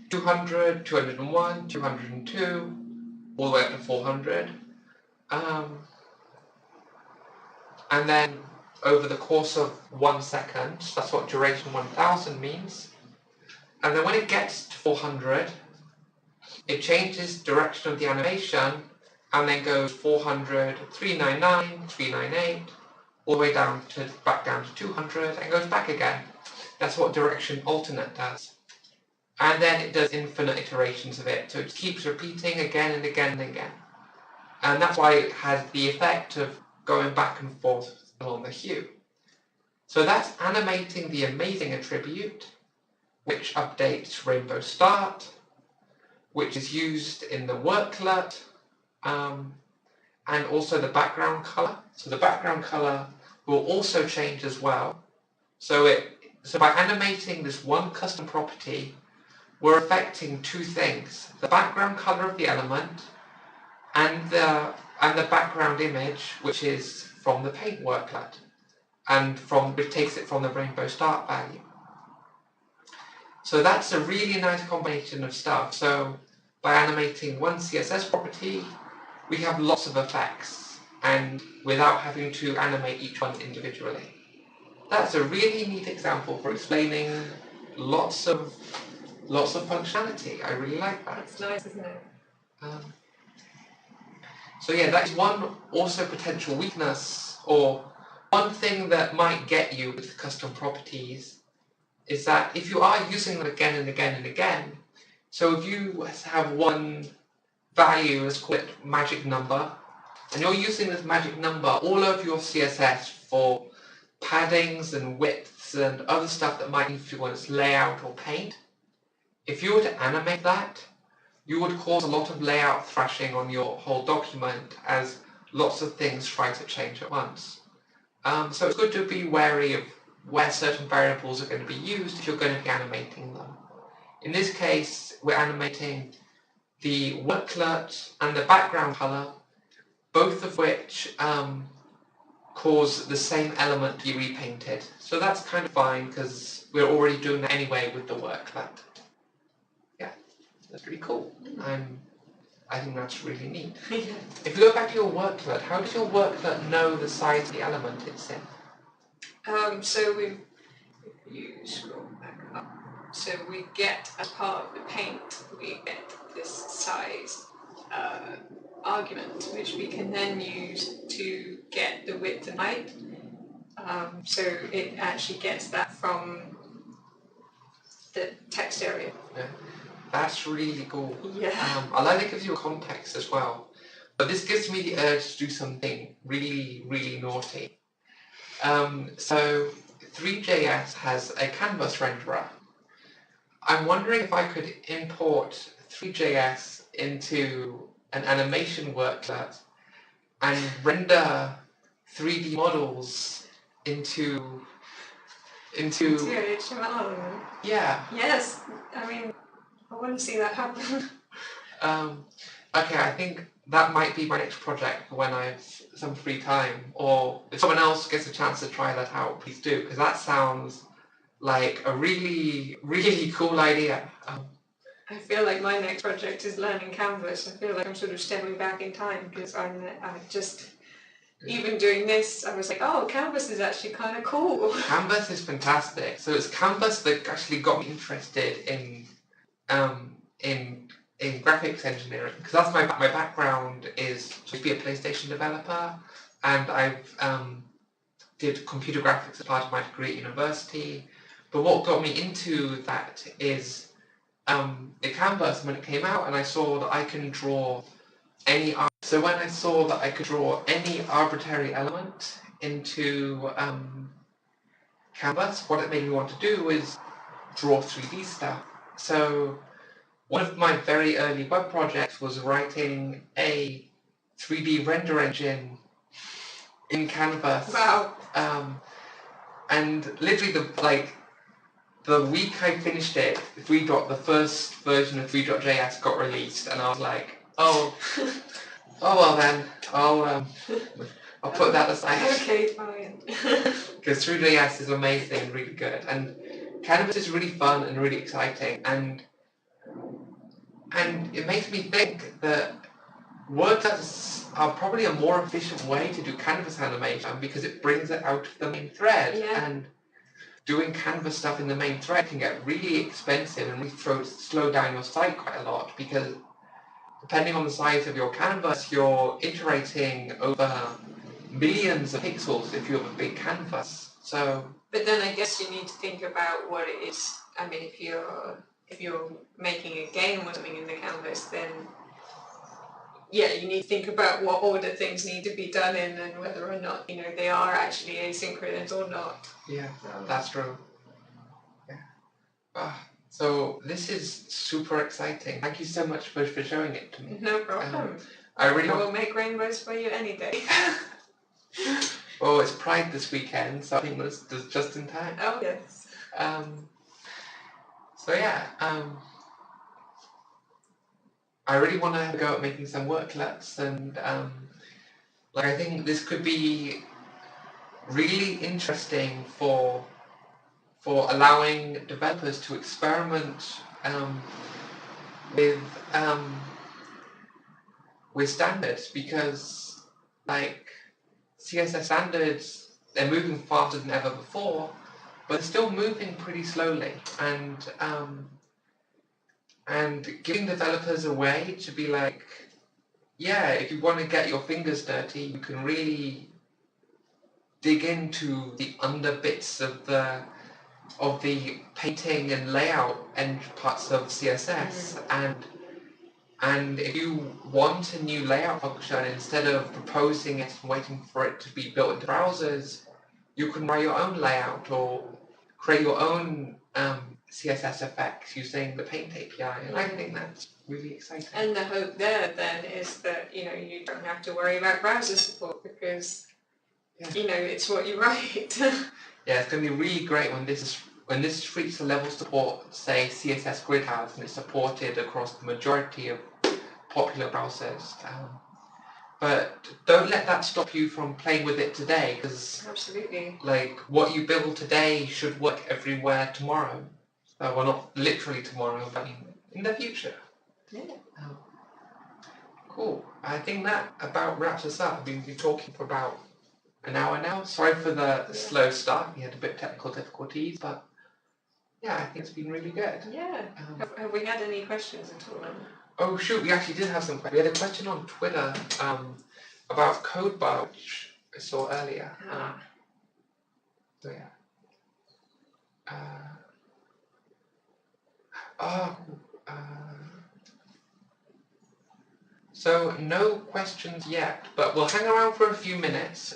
200, 201, 202, all the way up to 400. And then over the course of 1 second, that's what duration 1000 means. And then when it gets to 400, it changes direction of the animation and then goes 400, 399, 398, all the way back down to 200 and goes back again. That's what direction alternate does. And then it does infinite iterations of it, so it keeps repeating again and again and again. And that's why it has the effect of going back and forth along the hue. So that's animating the amazing attribute, which updates rainbow start, which is used in the worklet, and also the background color. So the background color will also change as well. So by animating this one custom property, we're affecting two things: the background color of the element and the background image, which is from the paint worklet, and which takes it from the rainbow start value. So that's a really nice combination of stuff. So by animating one CSS property, we have lots of effects, and without having to animate each one individually. That's a really neat example for explaining lots of functionality. I really like that. It's nice, isn't it? So yeah, that's one also potential weakness, or one thing that might get you with custom properties, is that if you are using them again and again and again, So if you have one value, let's call it magic number, and you're using this magic number all over your CSS for paddings and widths and other stuff that might influence layout or paint, if you were to animate that, you would cause a lot of layout thrashing on your whole document as lots of things try to change at once. So it's good to be wary of where certain variables are going to be used if you're going to be animating them. In this case, we're animating the worklet and the background color, both of which cause the same element to be repainted. So that's kind of fine because we're already doing that anyway with the worklet. Yeah, that's pretty cool. I think that's really neat. If you go back to your worklet, how does your worklet know the size of the element it's in? So you scroll back up. So we get, as part of the paint, we get this size argument, which we can then use to get the width and height. So it actually gets that from the text area. Yeah. That's really cool. Yeah. I like that it gives you a context as well. But this gives me the urge to do something really, really naughty. So 3JS has a canvas renderer. I'm wondering if I could import 3JS into an animation worklet and render 3D models into HTML. Yeah. Yes. I mean, I want to see that happen. Okay, I think that might be my next project when I have some free time, or if someone else gets a chance to try that out, please do, because that sounds like a really, really cool idea. I feel like my next project is learning Canvas. I feel like I'm sort of stepping back in time because I just, even doing this, I was like, oh, Canvas is actually kind of cool. Canvas is fantastic. So it's Canvas that actually got me interested in graphics engineering, because that's my background is to be a PlayStation developer, and I've did computer graphics as part of my degree at university. But what got me into that is the Canvas when it came out, and I saw that I can draw any art. So when I saw that I could draw any arbitrary element into Canvas, what it made me want to do is draw 3D stuff. So one of my very early web projects was writing a 3D render engine in Canvas. Wow. And literally the week I finished it, the first version of 3.js got released, and I was like, oh well then, I'll put that aside. Okay, fine. Because 3.js is amazing and really good, and Canvas is really fun and really exciting, and it makes me think that workers are probably a more efficient way to do Canvas animation because it brings it out of the main thread. Yeah. And doing Canvas stuff in the main thread can get really expensive and really slow down your site quite a lot, because depending on the size of your canvas, you're iterating over millions of pixels if you have a big canvas. So. But then I guess you need to think about what it is. I mean, if you're making a game or something in the canvas, then yeah, you need to think about what order things need to be done in and whether or not, they are actually asynchronous or not. Yeah, that's true. Yeah. So this is super exciting. Thank you so much for showing it to me. No problem. I will make rainbows for you any day. Well, it's Pride this weekend, so I think that's just in time. Oh, yes. So yeah, I really want to have a go at making some worklets, and I think this could be really interesting for allowing developers to experiment with standards, because CSS standards, they're moving faster than ever before, but they're still moving pretty slowly, and giving developers a way to be like, yeah, if you want to get your fingers dirty, you can really dig into the under bits of the of the painting and layout and parts of CSS, and if you want a new layout function, instead of proposing it and waiting for it to be built into browsers, you can write your own layout or create your own CSS effects using the Paint API, and I think that's really exciting. And the hope there then is that you don't have to worry about browser support because it's what you write. Yeah, it's going to be really great when this reaches the level support, say CSS Grid has, and it's supported across the majority of popular browsers. But don't let that stop you from playing with it today, because absolutely, like what you build today should work everywhere tomorrow. Well, not literally tomorrow, but in the future. Yeah. Cool. I think that about wraps us up. We've been talking for about an hour now. Sorry for the slow start. We had a bit of technical difficulties, but yeah, I think it's been really good. Yeah. Have we had any questions at all? Oh shoot, we actually did have some questions. We had a question on Twitter about Codebar, which I saw earlier. So yeah. So no questions yet, but we'll hang around for a few minutes.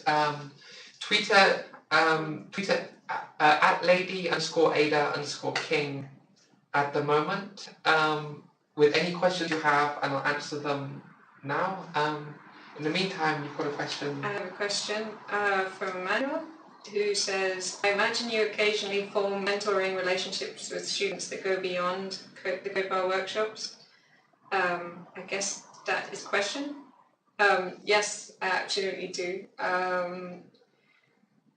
Tweet at lady_ada_king at the moment with any questions you have, and I'll answer them now. In the meantime, you've got a question. I have a question from Manuel, who says, I imagine you occasionally form mentoring relationships with students that go beyond the Codebar workshops. I guess that is the question. Yes, I absolutely do.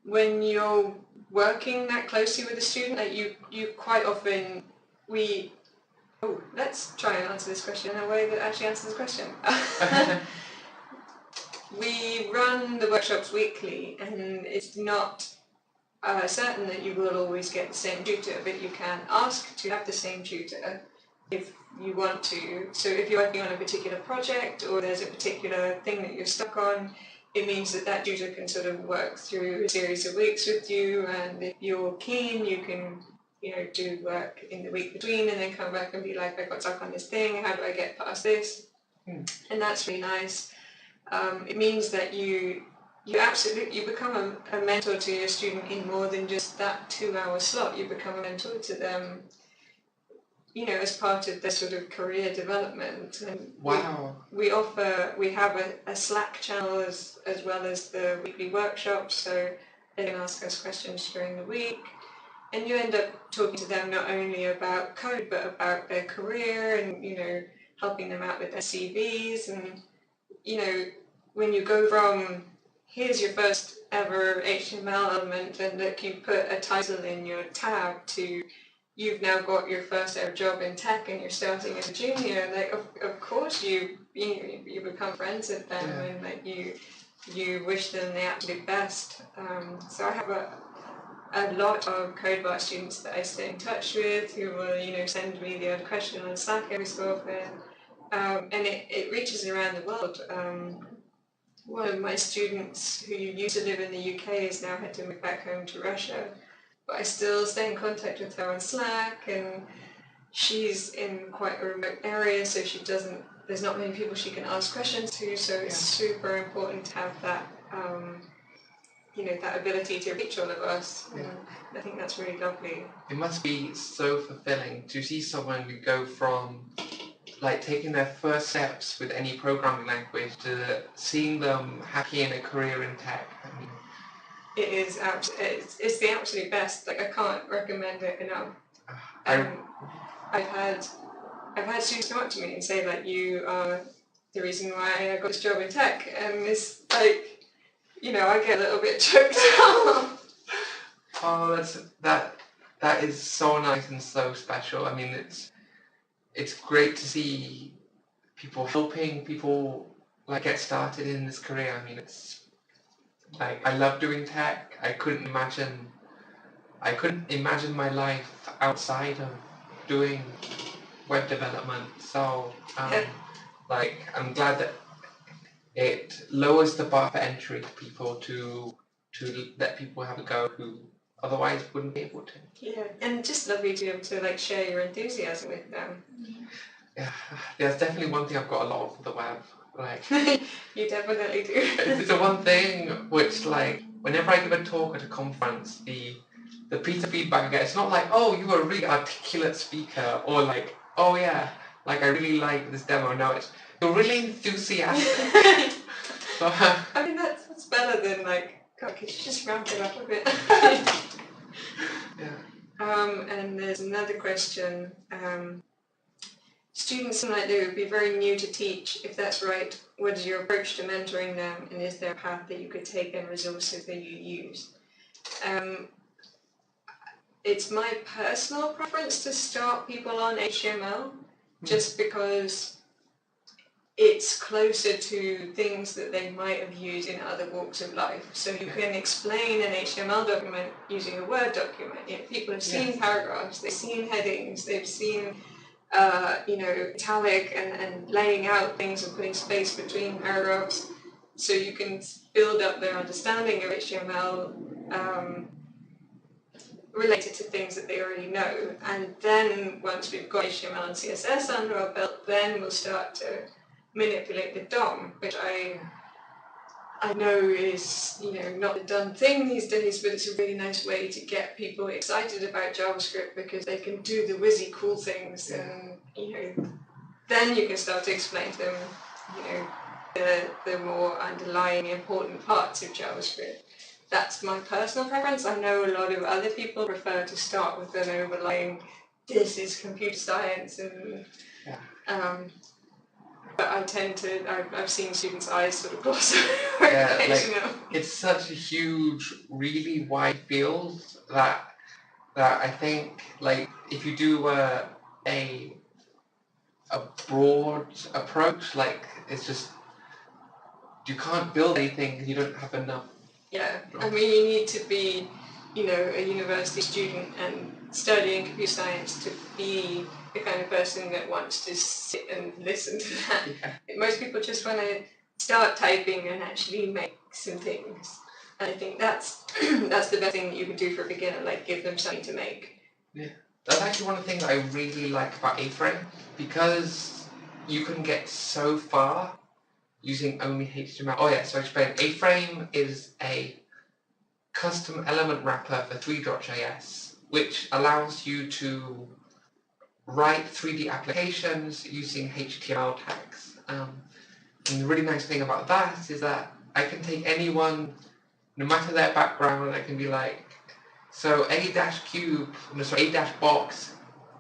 When you're working that closely with a student, that you quite often, let's try and answer this question in a way that actually answers the question. We run the workshops weekly, and it's not certain that you will always get the same tutor, but you can ask to have the same tutor if you want to. So if you're working on a particular project or there's a particular thing that you're stuck on, it means that tutor can sort of work through a series of weeks with you, and if you're keen, you can do work in the week between and then come back and be like, I got stuck on this thing, how do I get past this? And that's really nice. It means that you become a mentor to your student in more than just that 2-hour slot. You become a mentor to them, as part of their sort of career development. And wow. We have a Slack channel as well as the weekly workshops, so they can ask us questions during the week. And you end up talking to them not only about code, but about their career and, helping them out with their CVs. And, when you go from, here's your first ever HTML element, and look, you put a title in your tab, to you've now got your first ever job in tech and you're starting as a junior, like, of course you become friends with them, and like you wish them the absolute best. So I have a lot of Codebar students that I stay in touch with who will, send me the odd question on Slack every so often, and it reaches around the world. One of my students who used to live in the UK has now had to move back home to Russia, but I still stay in contact with her on Slack, and she's in quite a remote area, so there's not many people she can ask questions to, so it's super important to have that that ability to reach all of us. And I think that's really lovely. It must be so fulfilling to see someone go from like taking their first steps with any programming language to seeing them happy in a career in tech. I mean, it is it's the absolute best. Like, I can't recommend it enough. I've had students come up to me and say, like, you are the reason why I got this job in tech, and it's like, I get a little bit choked up. Oh, that is so nice and so special. I mean, it's great to see people helping people like get started in this career. I mean, it's like, I love doing tech. I couldn't imagine my life outside of doing web development. So I'm glad that it lowers the bar for entry to people to let people have a go who otherwise wouldn't be able to. Yeah, and just lovely to be able to like share your enthusiasm with them. Yeah, there's definitely one thing I've got a lot of for the web. Like, you definitely do. It's the one thing which, like, whenever I give a talk at a conference, the piece of feedback I get, it's not like, oh, you were a really articulate speaker, or like, oh yeah, like I really like this demo. No, it's you're really enthusiastic. So, I mean, that's better than like, God, could you just ramp it up a bit? yeah. And there's another question. Students seem like they would be very new to teach. If that's right, what is your approach to mentoring them, and is there a path that you could take and resources that you use? It's my personal preference to start people on HTML, just because it's closer to things that they might have used in other walks of life. So you can explain an HTML document using a Word document. You know, people have seen paragraphs, they've seen headings, they've seen italic and laying out things and putting space between paragraphs. So you can build up their understanding of HTML related to things that they already know. And then once we've got HTML and CSS under our belt, then we'll start to manipulate the DOM, which I know is not a done thing these days, but it's a really nice way to get people excited about JavaScript because they can do the whizzy cool things, and then you can start to explain to them the more underlying important parts of JavaScript. That's my personal preference. I know a lot of other people prefer to start with an overlying, this is computer science, and but I tend to, I've seen students' eyes sort of gloss over occasionally. It's such a huge, really wide field that I think, like, if you do a broad approach, like, it's just, you can't build anything because you don't have enough. Yeah, I mean, you need to be, a university student and studying computer science to be the kind of person that wants to sit and listen to that. Yeah. Most people just want to start typing and actually make some things. And I think that's that's the best thing that you can do for a beginner, like give them something to make. Yeah, that's actually one of the things I really like about A-Frame, because you can get so far using only HTML. Oh yeah, so explain. A-Frame is a custom element wrapper for 3.js, which allows you to write 3D applications using HTML tags. And the really nice thing about that is that I can take anyone, no matter their background, I can be like, so A-box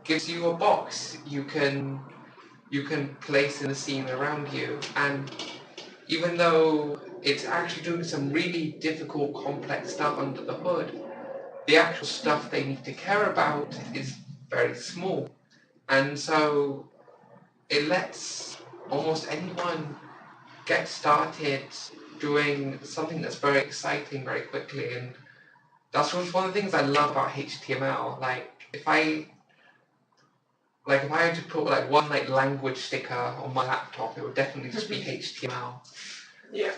gives you a box you can place in the scene around you, and even though it's actually doing some really difficult, complex stuff under the hood, the actual stuff they need to care about is very small. And so it lets almost anyone get started doing something that's very exciting very quickly. And that's one of the things I love about HTML. Like, if I had to put one language sticker on my laptop, it would definitely just be HTML. Yeah.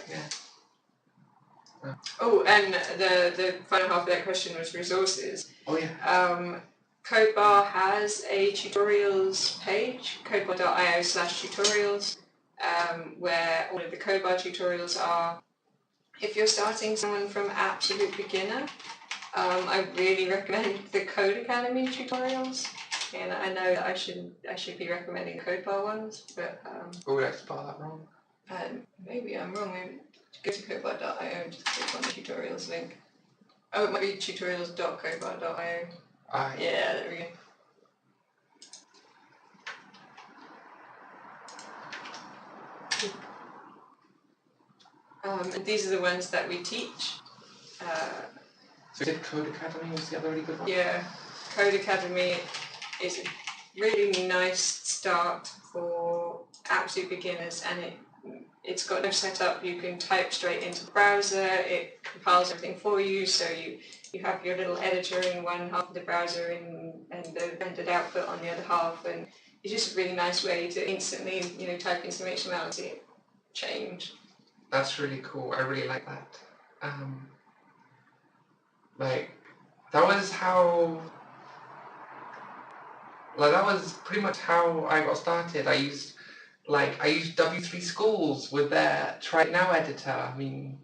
Oh, and the final half of that question was resources. Oh yeah. Codebar has a tutorials page, codebar.io/tutorials, where all of the Codebar tutorials are. If you're starting someone from absolute beginner, I really recommend the Code Academy tutorials. And I know that I should be recommending Codebar ones, but did I spell that wrong? Maybe I'm wrong. Maybe go to codebar.io and just click on the tutorials link. Oh, it might be tutorials.codebar.io. Yeah, there we go. And these are the ones that we teach. So did Code Academy was the other really good one? Yeah, Code Academy is a really nice start for absolute beginners, and it's got no setup. You can type straight into the browser. It compiles everything for you, so you have your little editor in one half of the browser and the rendered output on the other half, and it's just a really nice way to instantly type in some HTML and see it change. That's really cool. I really like that. that was how, like, that was pretty much how I got started. I used W3 Schools with their Try It Now editor. I mean,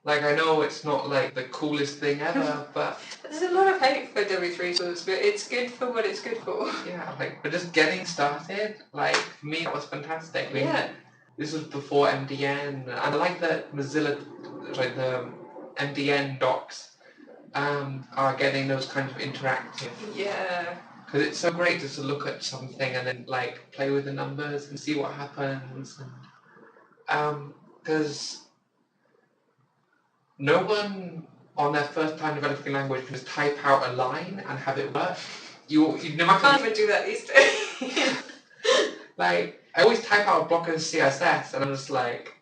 like, I know it's not like the coolest thing ever, but there's a lot of hate for W3 Schools, but it's good for what it's good for. yeah, like, but just getting started, like, for me, that was fantastic. I mean, Yeah. this was before MDN, and I like that Mozilla, like the MDN docs, are getting those kinds of interactive. Yeah. Because it's so great just to look at something and then like play with the numbers and see what happens. And because no one on their first time developing language can just type out a line and have it work. You no matter. Can't even do that these days. Like, I always type out a block of CSS and I'm just like,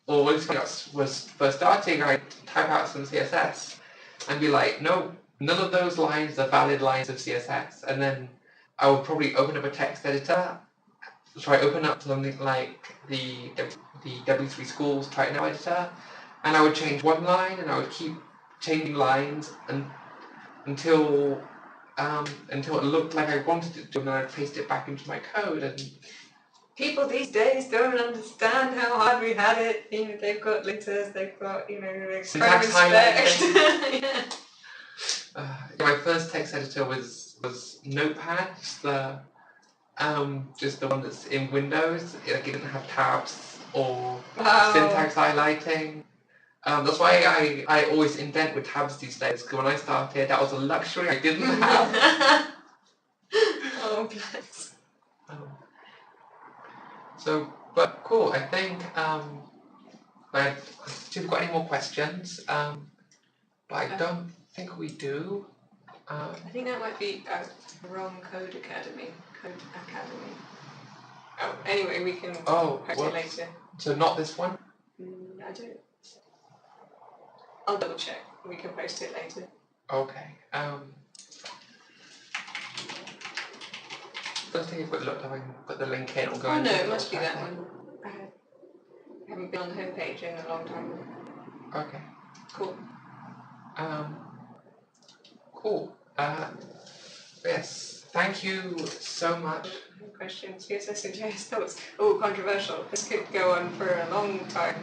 or when I was first starting, I type out some CSS and be like, no, none of those lines are valid lines of CSS. And then I would probably open up a text editor. So I open up something like the W3 Schools Try It Now editor, and I would change one line and I would keep changing lines until it looked like I wanted it to, and then I'd paste it back into my code. And people these days don't understand how hard we had it. You know, they've got litters, they've got, you know, syntax highlighting. Yeah. My first text editor was Notepad, just the one that's in Windows. Like, it didn't have tabs or syntax highlighting. That's why I always indent with tabs these days, because when I started, that was a luxury I didn't have. Oh, bless. So, but cool. I think if you've got any more questions, but I don't think we do. I think that might be wrong Code Academy. Oh, anyway, we can post it later. So not this one? I don't. I'll double check. We can post it later. Okay. First thing you've got to look, I can put the link in. Oh no, it must be that one. I haven't been on the homepage in a long time. Okay. Cool. Cool. Yes. Thank you so much. Questions, CSS and JS thoughts. Oh, controversial. This could go on for a long time.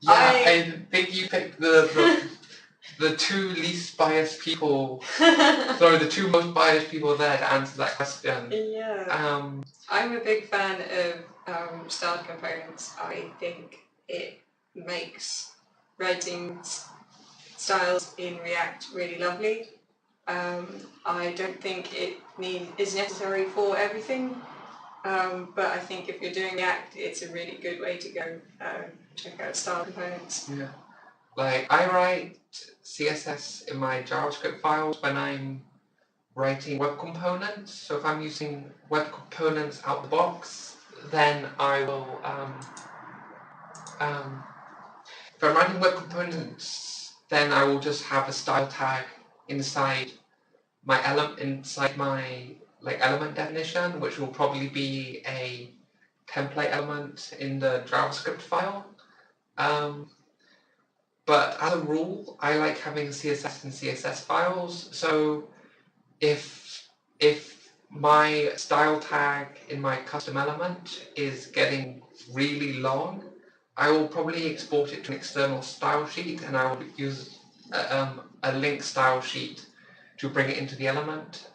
Yeah, I think you picked the two least biased people. Sorry, the two most biased people there to answer that question. Yeah. I'm a big fan of styled components. I think it makes writing styles in React really lovely. I don't think it is necessary for everything, but I think if you're doing React, it's a really good way to go check out style components. Yeah, like I write CSS in my JavaScript files when I'm writing web components. So if I'm using web components out the box, then I will. If I'm writing web components, then I will just have a style tag inside my element definition, which will probably be a template element in the JavaScript file. But as a rule, I like having CSS and CSS files. So if my style tag in my custom element is getting really long, I will probably export it to an external style sheet, and I will use a link style sheet to bring it into the element.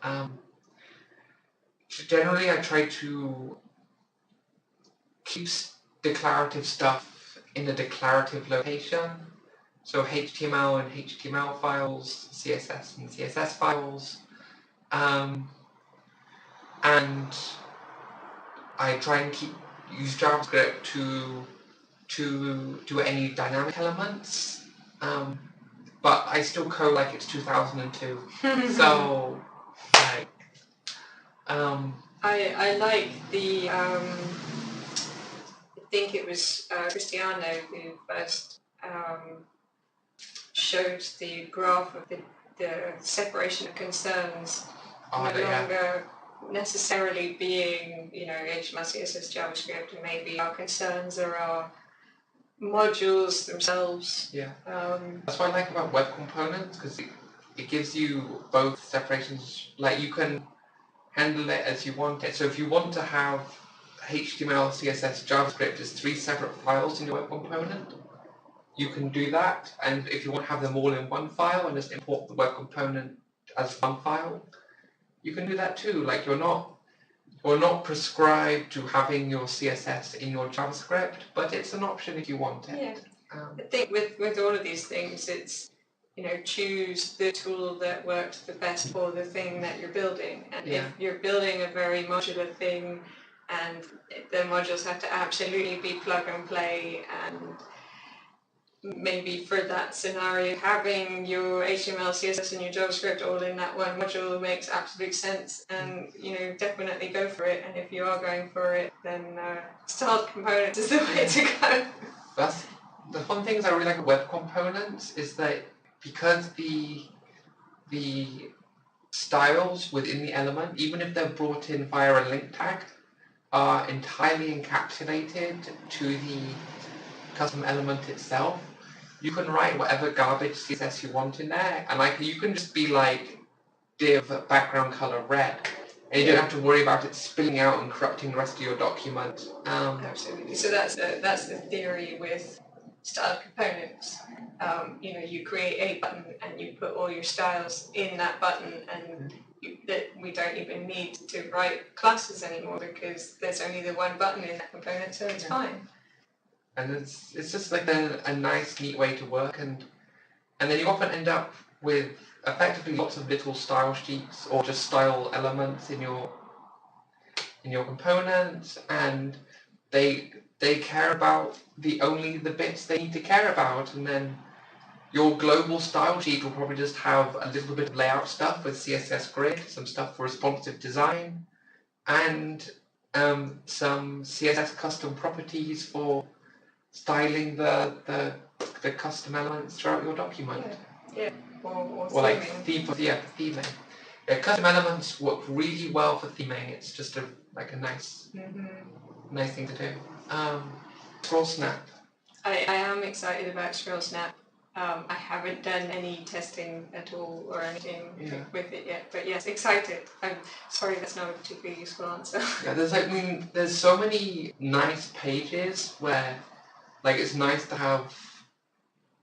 Generally, I try to keep declarative stuff in a declarative location. So HTML and HTML files, CSS and CSS files. And I try and use JavaScript to do any dynamic elements. But I still code like it's 2002. So, like, I like the, I think it was Cristiano who first showed the graph of the separation of concerns no longer necessarily being, you know, HTML, CSS, JavaScript, and maybe our concerns are our modules themselves. Yeah. That's what I like about web components, because it gives you both separations, like you can handle it as you want it. So if you want to have HTML, CSS, JavaScript as 3 separate files in your web component, you can do that. And if you want to have them all in one file and just import the web component as one file, you can do that too. Like you're not prescribed to having your CSS in your JavaScript, but it's an option if you want it. Yeah. I think with all of these things, it's, choose the tool that works the best for the thing that you're building. And if you're building a very modular thing and the modules have to absolutely be plug and play, and maybe for that scenario, having your HTML, CSS and your JavaScript all in that one module makes absolute sense, and definitely go for it. And if you are going for it, then styled components is the way to go. That's the fun things I really like about web components is that because the styles within the element, even if they're brought in via a link tag, are entirely encapsulated to the custom element itself. You can write whatever garbage CSS you want in there, and you can just be like div background color red, and you don't have to worry about it spilling out and corrupting the rest of your document. Absolutely. So that's the theory with styled components. You create a button and you put all your styles in that button, and that we don't even need to write classes anymore because there's only the one button in that component, so it's fine. And it's just like a nice, neat way to work, and then you often end up with effectively lots of little style sheets or just style elements in your component, and they care about only the bits they need to care about, and then your global style sheet will probably just have a little bit of layout stuff with CSS grid, some stuff for responsive design, and some CSS custom properties for styling the custom elements throughout your document. Yeah. Or like theming. Theming. Yeah, custom elements work really well for theming. It's just a nice thing to do. Scroll Snap. I am excited about Scroll Snap. I haven't done any testing at all or anything with it yet, but yes, excited. I'm sorry, that's not a particularly useful answer. Yeah, there's so many nice pages where, it's nice to have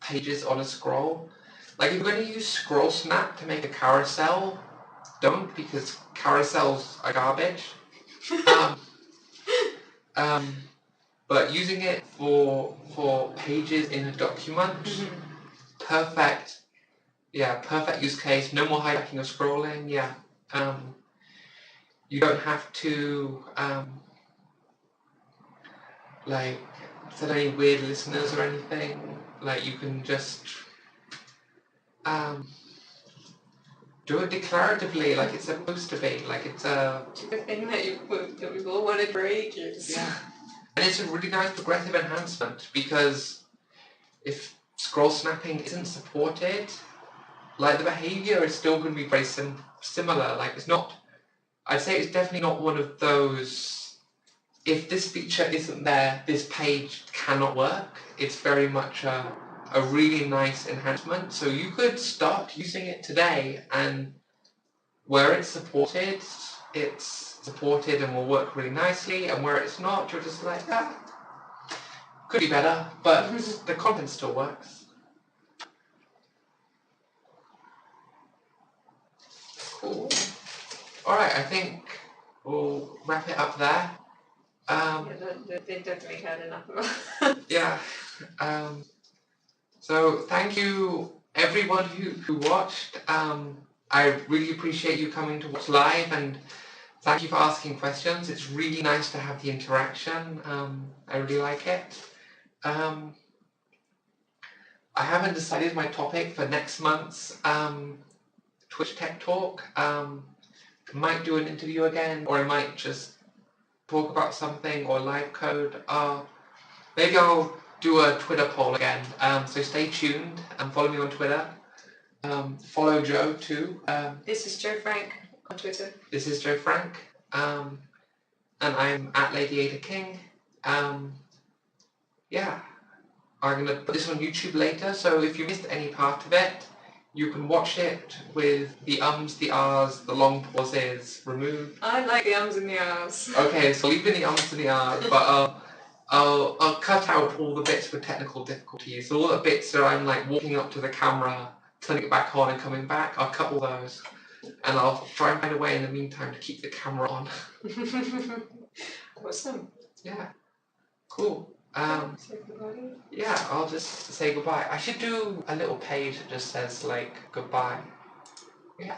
pages on a scroll. Like, if you're going to use Scroll Snap to make a carousel, don't, because carousels are garbage. But using it for pages in a document, perfect use case. No more highlighting or scrolling. You don't have to set any weird listeners or anything. You can just do it declaratively, like it's supposed to be. It's a thing that we've all wanted for ages. Yeah, and it's a really nice progressive enhancement, because if scroll snapping isn't supported, the behavior is still going to be very similar. It's not. I'd say it's definitely not one of those. If this feature isn't there, this page cannot work. It's very much a really nice enhancement. So you could start using it today, and where it's supported and will work really nicely, and where it's not, you're just like, could be better, but the content still works. Cool. Alright, I think we'll wrap it up there. They definitely had enough of us. So thank you everyone who watched. I really appreciate you coming to watch live, and thank you for asking questions. It's really nice to have the interaction. I really like it. I haven't decided my topic for next month's Twitch Tech Talk. I might do an interview again, or I might just talk about something, or live code. Maybe I'll do a Twitter poll again. So stay tuned and follow me on Twitter. Follow Jo too. This is Jo Frank on Twitter. This is Jo Frank. And I'm at Lady Ada King. I'm going to put this on YouTube later, so if you missed any part of it, you can watch it with the ums, the ahs, the long pauses removed. I like the ums and the ahs. Okay, so leave in the ums and the ahs, but I'll cut out all the bits with technical difficulties. So all the bits that I'm like walking up to the camera, turning it back on and coming back, I'll cut all those. And I'll try and find a way in the meantime to keep the camera on. Awesome. Yeah. Cool. Yeah, I'll just say goodbye. I should do a little page that just says like goodbye. Yeah.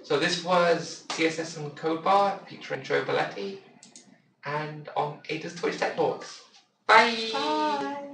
So this was CSS and Codebar featuring Jo Balletti and on Ada's Toys Tech Talks. Bye! Bye!